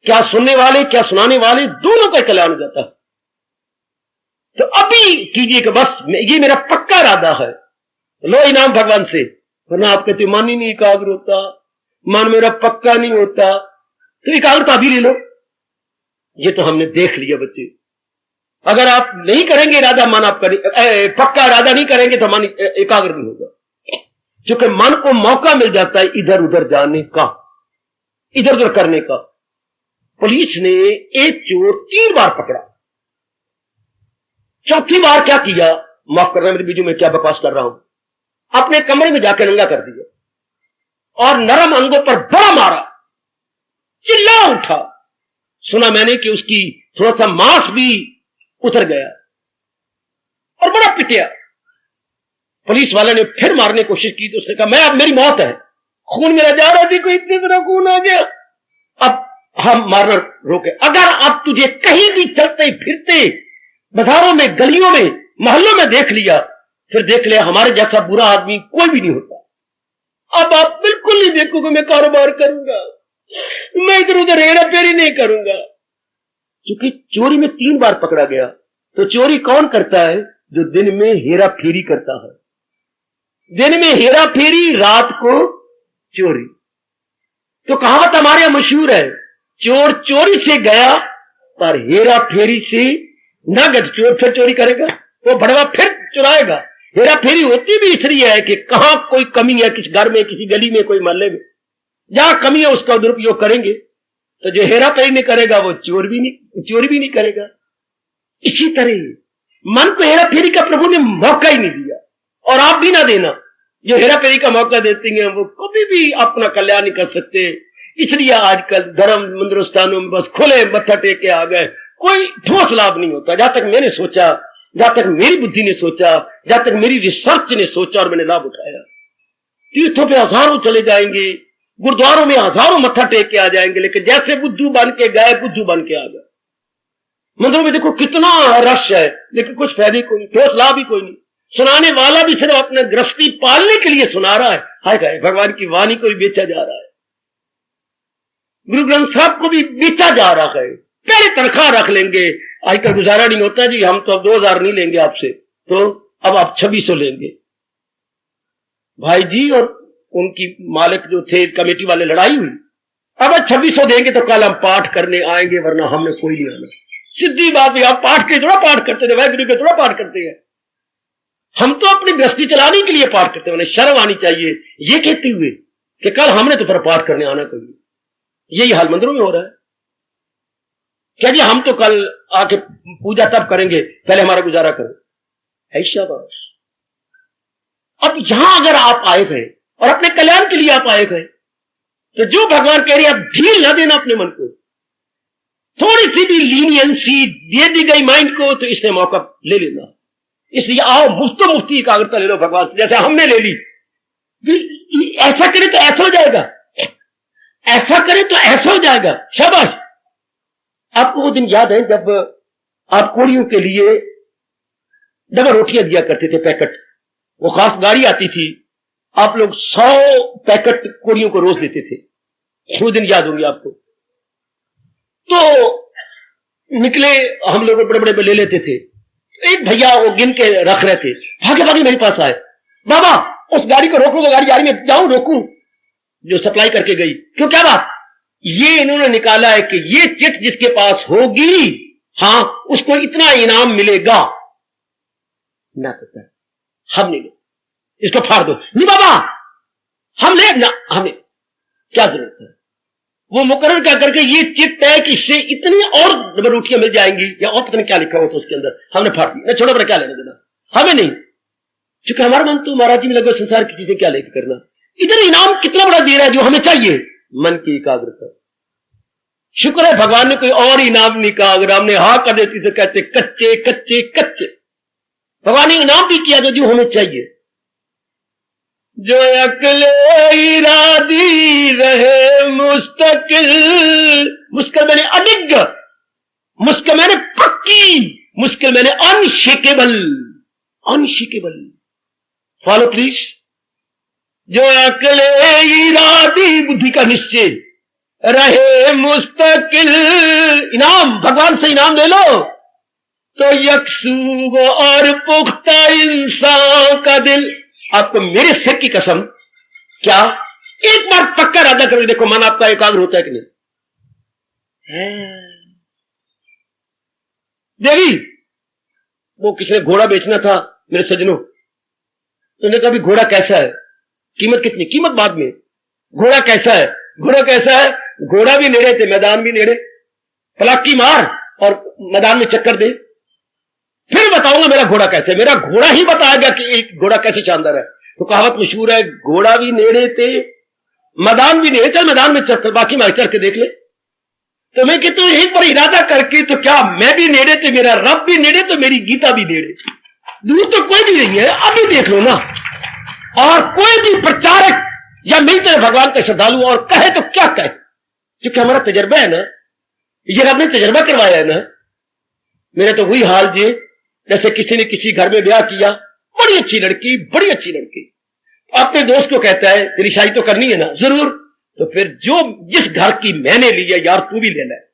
क्या सुनने वाले क्या सुनाने वाले, दोनों का कल्याण हो जाता है। तो अभी कीजिए कि बस ये मेरा पक्का इरादा है, लो इनाम भगवान से। वरना आप कहते मन ही नहीं एकाग्र होता, मन मेरा पक्का नहीं होता, तो एकाग्रता भी ले लो। ये तो हमने देख लिया बच्चे, अगर आप नहीं करेंगे इरादा, मन आप पक्का इरादा नहीं करेंगे तो मन एकाग्र नहीं होगा। क्योंकि मन को मौका मिल जाता है इधर उधर जाने का, इधर उधर करने का। पुलिस ने एक चोर 3 बार पकड़ा, चौथी बार क्या किया, माफ करना मेरे बीजू में क्या बकवास कर रहा हूं, अपने कमरे में जाकर नंगा कर दिया और नरम अंगों पर बड़ा मारा, चिल्ला उठा। सुना मैंने कि उसकी थोड़ा सा मांस भी उतर गया और बड़ा पिटिया। पुलिस वाले ने फिर मारने की कोशिश की तो उसने कहा मैं, अब मेरी मौत है, खून मेरा जा रहा थी, कोई इतने तरह खून आ गया, अब हम मारना रोके। अगर अब तुझे कहीं भी चलते फिरते बाजारों में, गलियों में, मोहल्लों में देख लिया, फिर देख लिया हमारे जैसा बुरा आदमी कोई भी नहीं होता। अब आप बिल्कुल नहीं देखोगे मैं कारोबार करूंगा, मैं इधर उधर हेरा फेरी नहीं करूंगा। क्योंकि चोरी में 3 बार पकड़ा गया। तो चोरी कौन करता है? जो दिन में हेरा फेरी करता है। दिन में हेरा फेरी, रात को चोरी। तो कहावत हमारे यहां मशहूर है, चोर चोरी से गया पर हेरा फेरी से न गया। चोर फिर चोरी करेगा, वो भड़वा फिर चुराएगा। हेरा फेरी होती भी इसलिए है कि कहां कोई कमी है, किसी घर में, किसी गली में, कोई मोहल्ले में, जहां कमी है उसका दुरुपयोग करेंगे। तो जो हेरा फेरी नहीं करेगा वो चोरी भी नहीं करेगा। इसी तरह मन को हेरा फेरी का प्रभु ने मौका ही नहीं दिया, और आप भी ना देना। जो हेरा फेरी का मौका देते हैं वो कभी भी अपना कल्याण नहीं कर सकते। इसलिए आजकल धर्म मंदिर स्थानों में बस खुले मत्था टेक के आ गए, कोई ठोस लाभ नहीं होता। जहां तक मैंने सोचा, जहां तक मेरी बुद्धि ने सोचा, जहां तक मेरी रिसर्च ने सोचा और मैंने लाभ उठाया। तीर्थों पे हजारों चले जाएंगे, गुरुद्वारों में हजारों मत्था टेक के आ जाएंगे, लेकिन जैसे बुद्धू बन के गए बुद्धू बन के आ गए। मंदिरों में देखो कितना रश है, लेकिन कुछ फायदे कोई नहीं, ठोस लाभ ही कोई नहीं। सुनाने वाला भी सिर्फ अपने गृहस्थी पालने के लिए सुना रहा है। हाय हाय, भगवान की वाणी को भी बेचा जा रहा है, गुरु ग्रंथ साहब को भी बेचा जा रहा है। पहले तनख्वाह रख लेंगे, आजकल गुजारा नहीं होता जी, हम तो अब 2000 नहीं लेंगे आपसे, तो अब आप 2600 लेंगे। भाई जी और उनकी मालिक जो थे कमेटी वाले लड़ाई हुई, अब 2600 देंगे तो कल हम पाठ करने आएंगे, वरना हमने कोई नहीं आना। सीधी बात है, आप पाठ के थोड़ा पाठ करते थे, वाहिगुरु के थोड़ा पाठ करते हैं। हम तो अपनी गृहस्थी चलाने के लिए पाठ करते हैं। शर्म आनी चाहिए ये कहते हुए कि कल हमने तो फिर पाठ करने आना कभी। यही हाल मंदिरों में हो रहा है। क्या जी हम तो कल आके पूजा तब करेंगे, पहले हमारा गुजारा करो। है शाबाश। अब यहां अगर आप आए गए और अपने कल्याण के लिए आप आए गए, तो जो भगवान कह रहे हैं, आप ढील ना देना अपने मन को, थोड़ी सी भी लीनियंसी दे दी गई माइंड को, तो इसने मौका ले लेना। इसलिए आओ मुफ्ती एकाग्रता ले लो भगवान से, जैसे हमने ले ली। ऐसा करे तो ऐसा हो जाएगा, ऐसा करे तो ऐसा हो जाएगा। शाबाश। आपको वो दिन याद है जब आप कोड़ियों के लिए डबल रोटियां दिया करते थे, पैकेट, वो खास गाड़ी आती थी, आप लोग 100 पैकेट कोड़ियों को रोज देते थे। वो दिन याद होंगे आपको। तो निकले हम लोग बड़े बड़े ले लेते थे। एक भैया वो गिन के रख रहे थे, भागे भागे मेरे पास आए, बाबा उस गाड़ी को रोको, वो गाड़ी में जाऊं रोकूं जो सप्लाई करके गई। क्यों, क्या बात? ये इन्होंने निकाला है कि ये चिट जिसके पास होगी, हाँ, उसको इतना इनाम मिलेगा। ना पता, हम नहीं ले, इसको फाड़ दो। नहीं बाबा हम ले ना, हमें क्या जरूरत है। वो मुकर्रर क्या करके ये चिट है कि इससे इतनी और डबल रोटियां मिल जाएंगी, या और पता नहीं क्या लिखा हुआ था उसके अंदर, हमने फाड़ दी। छोड़ो बड़ा, क्या लेना देना हमें नहीं, क्योंकि हमारा मन तो महाराज जी में लगे संसार की चीजें क्या लेकर करना। इधर इनाम कितना बड़ा दे रहा है जो हमें चाहिए, मन की एकाग्रता। शुक्र है भगवान ने कोई और इनाम नहीं कहा। अगर हमने हा कर देती तो कहते कच्चे कच्चे कच्चे। भगवान ने इनाम भी किया जो हमें चाहिए। जो अकले इरादी रहे मुस्तकिल, मुस्किल मैंने अडिग, मुस्किल मैंने पक्का की, मुश्किल मैंने अनशेकेबल, अनशेकेबल। Follow please. जो अकले इरादी बुद्धि का निश्चय रहे मुस्तकिल, इनाम भगवान से इनाम ले लो, तो यकसू और पुख्ता इंसान का दिल। आपको मेरे सिर की कसम, क्या एक बार पक्का इरादा करके देखो, मन आपका एकाग्र होता है कि नहीं। देवी, वो किसी ने घोड़ा बेचना था मेरे सज्जनों, उन्होंने कहा भी घोड़ा कैसा है, कीमत कितनी, कीमत बाद में, घोड़ा कैसा है, घोड़ा कैसा है। घोड़ा भी नेड़े थे, मैदान भी नेड़े, पलाकी मार और मैदान में चक्कर दे, फिर बताऊंगा मेरा घोड़ा कैसे। मेरा घोड़ा ही बताएगा कि एक घोड़ा कैसे शानदार है। तो कहावत मशहूर है, घोड़ा भी नेड़े थे, मैदान भी नेड़े, चल मैदान में चक्कर, बाकी मैं चल के देख ले। तो मैं कहता हूं एक बार इरादा करके, तो क्या मैं भी नेड़े थे, मेरा रब भी नेड़े, तो मेरी गीता भी नेड़े, दूर तो कोई भी नहीं है, अभी देख लो ना। और कोई भी प्रचारक या मिलते भगवान का श्रद्धालु और कहे तो क्या कहे, क्योंकि हमारा तजर्बा है ना, ये रब ने तजर्बा करवाया है ना। मेरा तो वही हाल जी, जैसे किसी ने किसी घर में ब्याह किया, बड़ी अच्छी लड़की, बड़ी अच्छी लड़की, अपने दोस्त को कहता है तेरी शादी तो करनी है ना, जरूर। तो फिर जो जिस घर की मैंने ली है यार तू भी लेना है,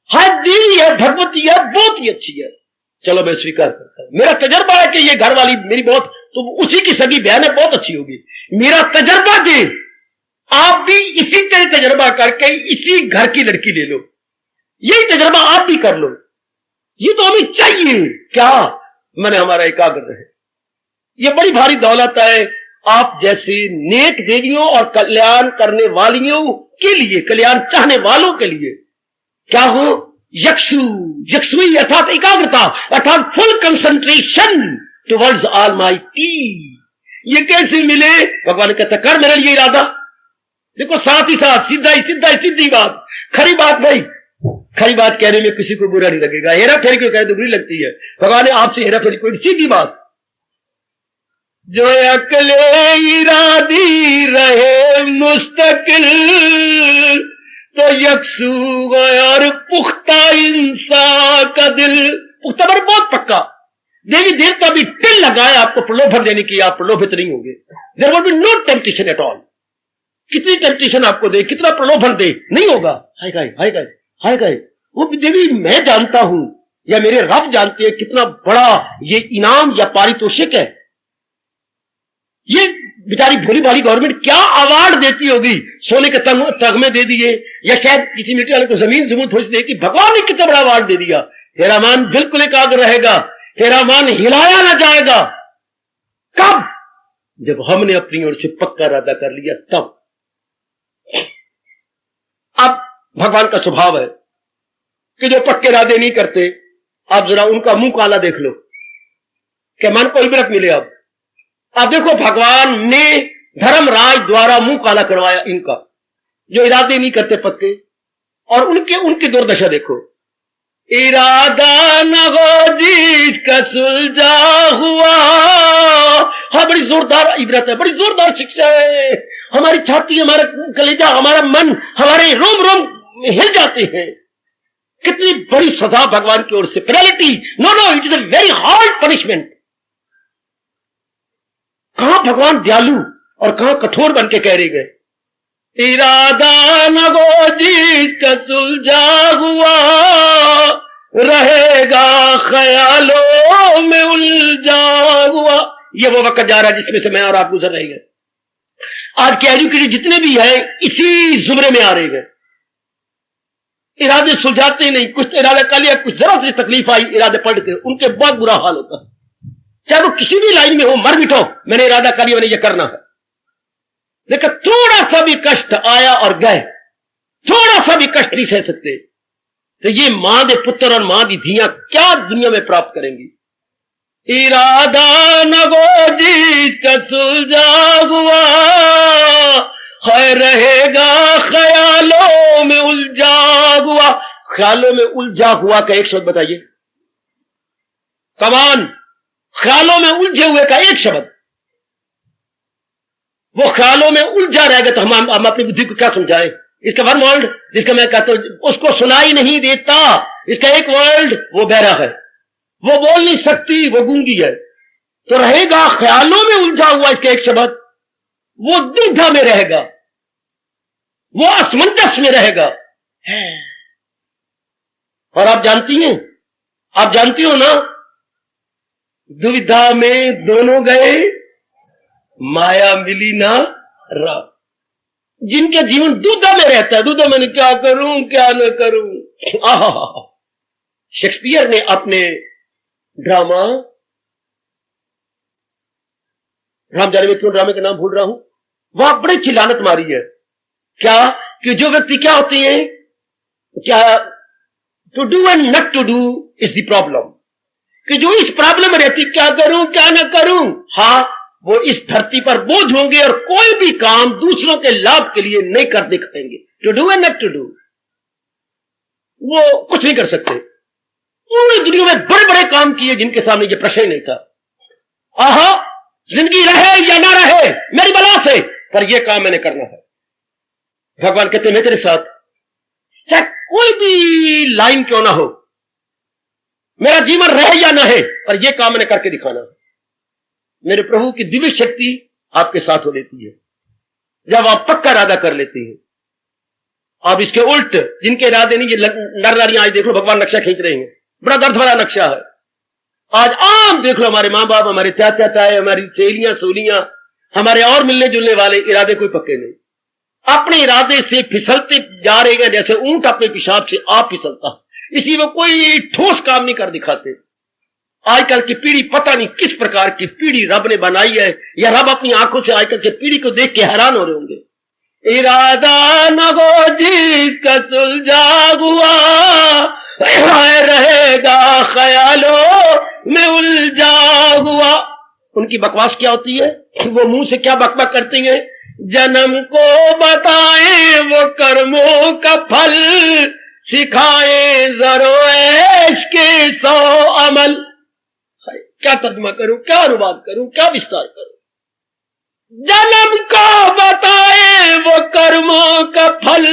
हाँ देवी है, भगवती है, बहुत ही अच्छी है, चलो मैं स्वीकार करता हूं। मेरा तजर्बा है कि ये घर वाली मेरी बहुत, तो उसी की सगी बहन है, बहुत अच्छी होगी। मेरा तजर्बा दे, आप भी इसी तरह तजर्बा करके इसी घर की लड़की ले लो, यही तजर्बा आप भी कर लो। ये तो हमें चाहिए क्या, मैंने हमारा एकाग्र रहे। ये बड़ी भारी दौलत है आप जैसी नेक देवियों और कल्याण करने वालियों के लिए, कल्याण चाहने वालों के लिए। क्या हो, यक्षु, यक्षुई अर्थात एकाग्रता, अर्थात फुल कंसंट्रेशन टुवर्ड्स ऑलमाइटी। ये कैसे मिले, भगवान कहता कर मेरे लिए इरादा। देखो साथ ही साथ सीधी बात, खरी बात भाई, खरी बात कहने में किसी को बुरा नहीं लगेगा। हेरा फेरी क्यों कहे तो बुरी लगती है, भगवान ने आपसे हेरा फेरी कोई सीधी बात। जो अकले इरादी रहे मुस्तकिल, तो यकसू और पुख्ता इंसान का दिल, पुख्ता पर बहुत पक्का। देवी देवता भी टिल लगाए आपको प्रलोभन देने की, आप प्रलोभित नहीं होंगे। There will be no temptation at all. कितनी टेम्पटेशन आपको दे, कितना प्रलोभन दे, नहीं होगा। हाय गाय, हाय गाय, हाय गाय। वो देवी मैं जानता हूं या मेरे रब जानते हैं कितना बड़ा ये इनाम या पारितोषिक है। ये बेचारी भोली भाली गवर्नमेंट क्या अवार्ड देती होगी, सोने के तगमे दे दिए, या शायद किसी मिट्टी वाले को जमीन जमीन थोड़ी सी देती। भगवान ने कितना बड़ा अवार्ड दे दिया। तेरा मान बिल्कुल एकाग्र रहेगा, तेरा मान हिलाया ना जाएगा। कब, जब हमने अपनी ओर से पक्का इरादा कर लिया तब। अब भगवान का स्वभाव है कि जो पक्के इरादे नहीं करते, आप जरा उनका मुंह काला देख लो कि मन को इबरत मिले। अब देखो भगवान ने धर्मराज द्वारा मुंह काला करवाया इनका, जो इरादे नहीं करते पक्के, और उनकी दुर्दशा देखो। इरादा न हो जिसका सुलझा हुआ, हाँ बड़ी जोरदार इबरत है, बड़ी जोरदार शिक्षा है। हमारी छाती, हमारा कलेजा, हमारा मन, हमारे रोम रोम हिल जाते हैं। कितनी बड़ी सजा भगवान की ओर से, penalty. No, it is a very hard punishment. कहां भगवान दयालु और कहां कठोर बन के कह रहे गए। इरादा न हो जिसका सुलझा हुआ, रहेगा ख्यालों में उलझा हुआ। ये वो वक्त जा रहा है जिसमें से मैं और आप गुजर रहे हैं। आज के एजुकेटेड जितने भी हैं इसी जुमरे में आ रहे हैं। इरादे सुलझाते नहीं, कुछ इरादा कर लिया, कुछ जरा सी तकलीफ आई, इरादे पलट के उनके बहुत बुरा हाल होता है। चाहे वो किसी भी लाइन में हो, मर मिटो, मैंने इरादा कर लिया, मैंने ये करना है। देखो थोड़ा सा भी कष्ट आया और गए, थोड़ा सा भी कष्ट नहीं सह सकते, तो ये मां दे पुत्र और मां दी धियां क्या दुनिया में प्राप्त करेंगी। इरादा न गो जिसका सुलझा हुआ, है रहेगा ख्यालों में उलझा हुआ। ख्यालों में उलझा हुआ का एक शब्द बताइए, कमान। ख्यालों में उलझे हुए का एक शब्द। वो ख्यालों में उलझा रहेगा तो हम अपनी बुद्धि को क्या समझाएं। इसका वन वर्ड जिसका मैं कहता हूं उसको सुनाई नहीं देता, इसका एक वर्ल्ड, वो बहरा है, वो बोल नहीं सकती, वो गूंगी है, तो रहेगा ख्यालों में उलझा हुआ इसका एक शब्द, वो दुविधा में रहेगा, वो असमंजस में रहेगा। और आप जानती हैं, आप जानती हो ना, दुविधा में दोनों गए, माया मिली ना रा। जिनके जीवन दुविधा में रहता है, दुविधा में क्या करूं क्या न करूं। शेक्सपियर ने अपने ड्रामा, राम जाने में क्यों ड्रामे का नाम भूल रहा हूं, वहां बड़ी चिल्लानत मारी है। क्या कि जो व्यक्ति क्या होते हैं, क्या to do and not to do is the problem, कि जो इस प्रॉब्लम में रहती क्या करूं क्या न करूं, हाँ वो इस धरती पर बोझ होंगे और कोई भी काम दूसरों के लाभ के लिए नहीं कर दिखाएंगे। To do and not to do, वो कुछ नहीं कर सकते। पूरी दुनिया में बड़े बड़े काम किए जिनके सामने ये प्रश्न ही नहीं था। आहा, जिंदगी रहे या ना रहे मेरी बला से, पर यह काम मैंने करना है। भगवान कहते मैं तेरे साथ, चाहे कोई भी लाइन क्यों ना हो, मेरा जीवन रहे या ना है, पर यह काम मैंने करके दिखाना है। मेरे प्रभु की दिव्य शक्ति आपके साथ हो लेती है जब आप पक्का इरादा कर लेते हैं। आप इसके उल्ट जिनके इरादे नहीं, ये नर नारियां, आज देख लो भगवान नक्शा खींच रहे हैं, बड़ा दर्द भरा नक्शा है। आज आम देख लो, हमारे मां बाप, हमारे चाचा ताए, हमारी सहेलियां सोलियां, हमारे और मिलने जुलने वाले, इरादे कोई पक्के नहीं, अपने इरादे से फिसलते जा रहे हैं, जैसे ऊंट अपने पेशाब से आप फिसलता, इसी में कोई ठोस काम नहीं कर दिखाते। आजकल की पीढ़ी पता नहीं किस प्रकार की पीढ़ी रब ने बनाई है, या रब अपनी आंखों से आजकल की पीढ़ी को देख के हैरान हो रहे होंगे। इरादा न हो जिसका सुलझा हुआ, रहेगा ख्यालों में उलझा हुआ। उनकी बकवास क्या होती है, वो मुंह से क्या बकबक करती है, जन्म को बताएं वो कर्मों का फल, सिखाए जरो ऐश के 100 अमल। क्या तर्जुमा करूं, क्या अनुवाद करूं, क्या विस्तार करूं। जन्म को बताए वो कर्मों का फल,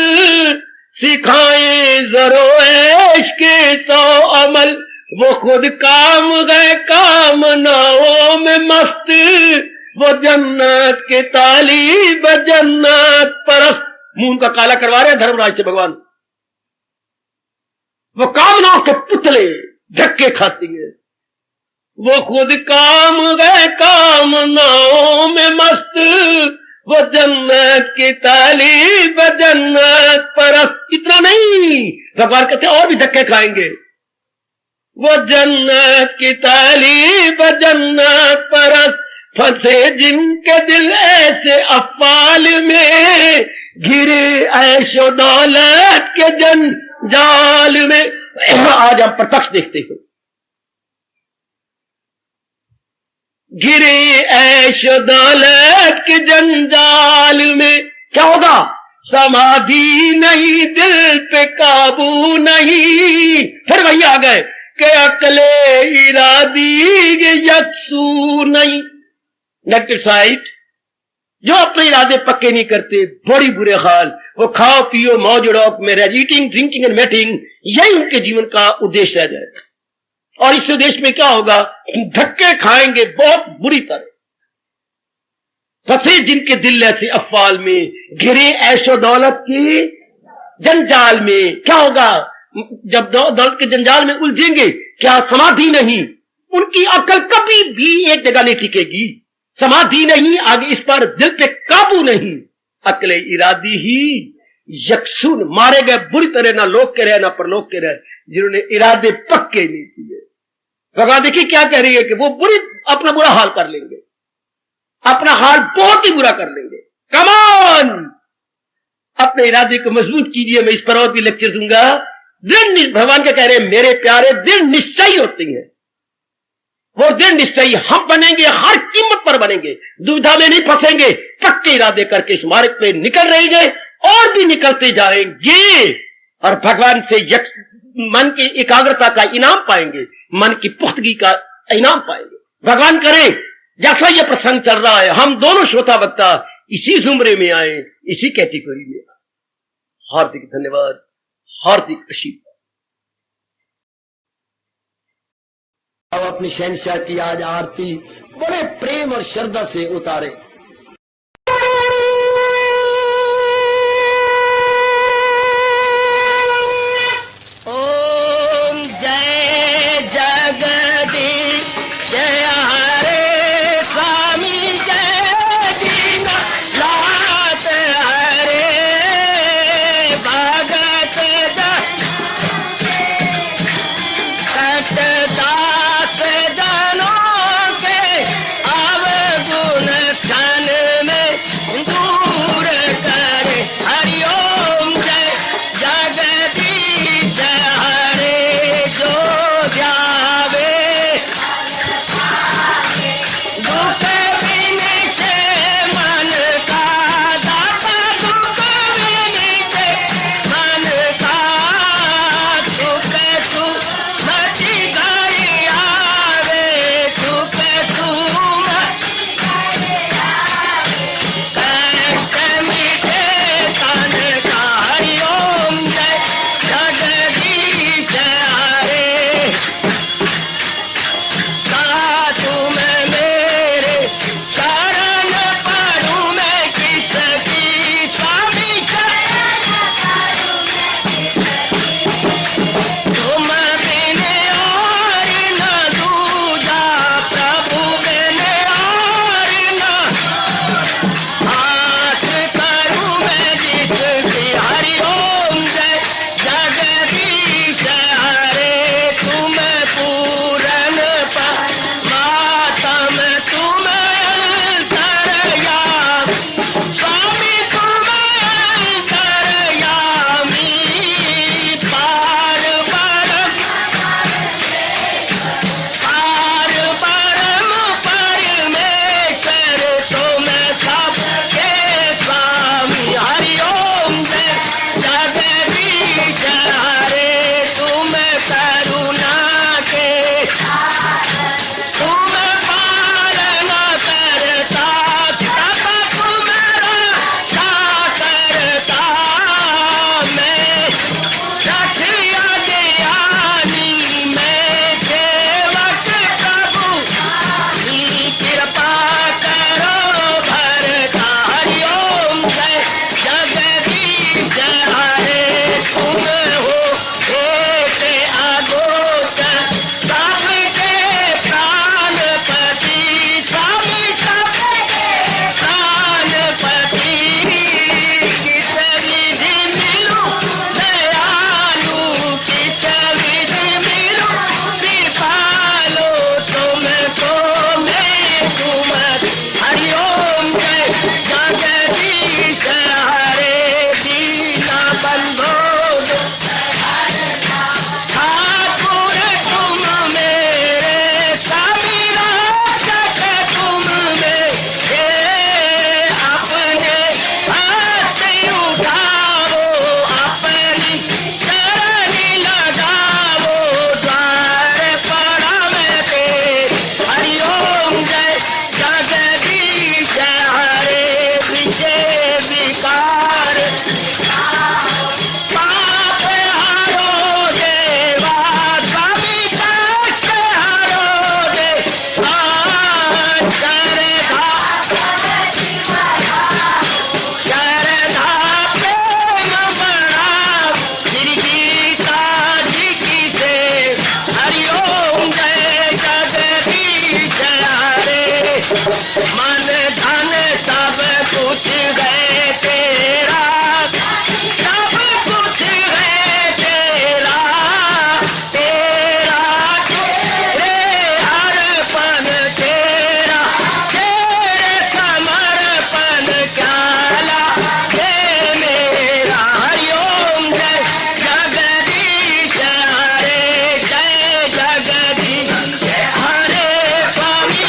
सिखाए जरो ऐश के 100 अमल। वो खुद काम गए कामनाओं में मस्त, वो जन्नत के तालीब जन्नत परस्त। मुंह का काला करवा रहे हैं धर्मराज से भगवान। वो कामनाओं के पुतले धक्के खाती है, वो खुद काम गए कामनाओं में मस्त, वो जन्नत की तालीब जन्नत परस्त। इतना नहीं, भगवान कहते और भी धक्के खाएंगे। वो जन्नत की तालीब जन्नत परस्त, फंसे जिनके दिल ऐसे अफाल में, घिरे ऐशो दौलत के जंजाल में। आज हम प्रत्यक्ष देखते हैं, गिरे ऐशो दौलत के जंजाल में। क्या होगा, समाधि नहीं, दिल पे काबू नहीं। फिर वही आ गए कि अकले इरादी यकसू नहीं। नेगेटिव साइड, जो अपने इरादे पक्के नहीं करते, बड़ी बुरे हाल। वो खाओ पियो मौज उड़ाओ में रह, ईटिंग ड्रिंकिंग एंड मेटिंग, यही उनके जीवन का उद्देश्य रह जाएगा। और इस उद्देश्य में क्या होगा, धक्के खाएंगे बहुत बुरी तरह। फंसे जिनके दिल ऐसे अफवाल में, घिरे ऐशो दौलत के जंजाल में। क्या होगा, जब दौलत के जंजाल में उलझेंगे, क्या समाधि नहीं, उनकी अकल कभी भी एक जगह नहीं टिकेगी। समाधि नहीं, आगे इस पर दिल पे काबू नहीं। अकले इरादी ही यकसून, मारे गए बुरी तरह, ना लोग के रहे ना परलोक के रहे, जिन्होंने इरादे पक्के नहीं किए। भगवान देखिए क्या कह रही है कि वो अपना बुरा हाल कर लेंगे, अपना हाल बहुत ही बुरा कर लेंगे। कमान, अपने इरादे को मजबूत कीजिए। मैं इस पर और भी लेक्चर दूंगा। दृढ़, भगवान क्या कह रहे हैं, मेरे प्यारे दृढ़ निश्चयी होती है। वो दृढ़ निश्चयी हम बनेंगे, हर कीमत पर बनेंगे, दुविधा में नहीं फंसेंगे, पक्के इरादे करके इस मार्ग पे निकल रहेंगे और भी निकलते जाएंगे, और भगवान से मन की एकाग्रता का इनाम पाएंगे, मन की पुख्तगी का इनाम पाएंगे। भगवान करे जैसा ये प्रसंग चल रहा है, हम दोनों श्रोता वक्ता इसी जुमरे में आए, इसी कैटेगरी में आए। हार्दिक धन्यवाद, हार्दिक आशीर्वाद। अब अपनी शहंशाह की आज आरती बड़े प्रेम और श्रद्धा से उतारे। ओम जय जगदीश जय हरे स्वामी जय दीना लात हरे भगत दास जनों के अवगुण क्षण में दूर करे। हरिओम जय जगदीश हरे जो ध्यावे दुख विनिचे मन का दाता दुख विनिचे मन का सुख सुमति घरी आवे सुख सुमति कष्ट मिटे तन का। हरिओम जय जगदीश हरे तुम मेरे शरण पड़ूं मैं किसकी स्वामी तुम बिन और न दूजा प्रभु बिन और न हाथ करूं मैं जिसकी। हरिओम जय जगदीश हरे तुम पूरन परमात्म तुम अंतर्यामी स्वामी तुम अंतर्यामी पार परम परमेश्वर तुम सबके स्वामी। हरिओम जय जगदीश हरे तुम करुणा के तुम पालना करता सब तुम रक्षा करता। मैं रखिया ज्ञानी मैं सेवक प्रभु की कृपा करो भरता। हरिओम जय जगदीश हरे तुम हो एक अगोचर सबके प्राणपति स्वामी सबके प्राणपति। किस विधि मिलूं दयालु किस विधि मिलूं कृपालु तुमको मैं सुमति। हरिओम जय जगदीश हरे दीना बंधो ठाकुर तुम मेरे स्वामी रक्षक तुम मेरे अपने हाथ उठाओ अपनी शरण लगाओ द्वार पड़ा मैं तेरे। हरिओम जय जगदीश हरे विजय विकार पाप हरो देवा स्वामी कष्ट हरो देवा श्रद्धा प्रेम बड़ा गिरगीता जी की से। हरिओम जय जगदीश हरे मन धन सब कुछ है तेरा सब कुछ है तेरा तेरा तेरे अर्पण तेरा तेरे समर्पण क्या हे मेरा। हरिओम जय जगदीश हरे जय जगदीश हरे स्वामी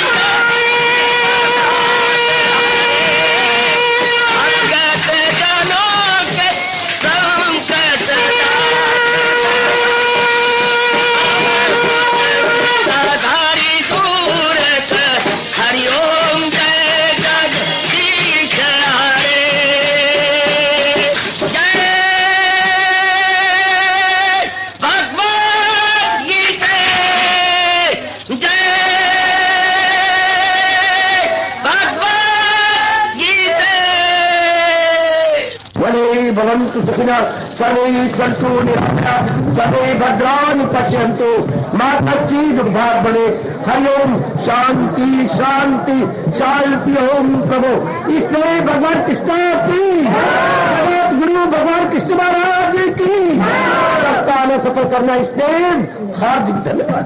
भवन्तु सुखिनः सर्वे सन्तु निरामयाः सर्वे भद्राणि पश्यन्तु मा कश्चित् दुर्भाग् भवेत्। हरि ओम शांति शांति शांति। ओम प्रभु इसलिए भगवान कृष्ण की जगत गुरु भगवान कृष्ण महाराज की सप्ताह में सफल करना इसलिए हार्दिक धन्यवाद।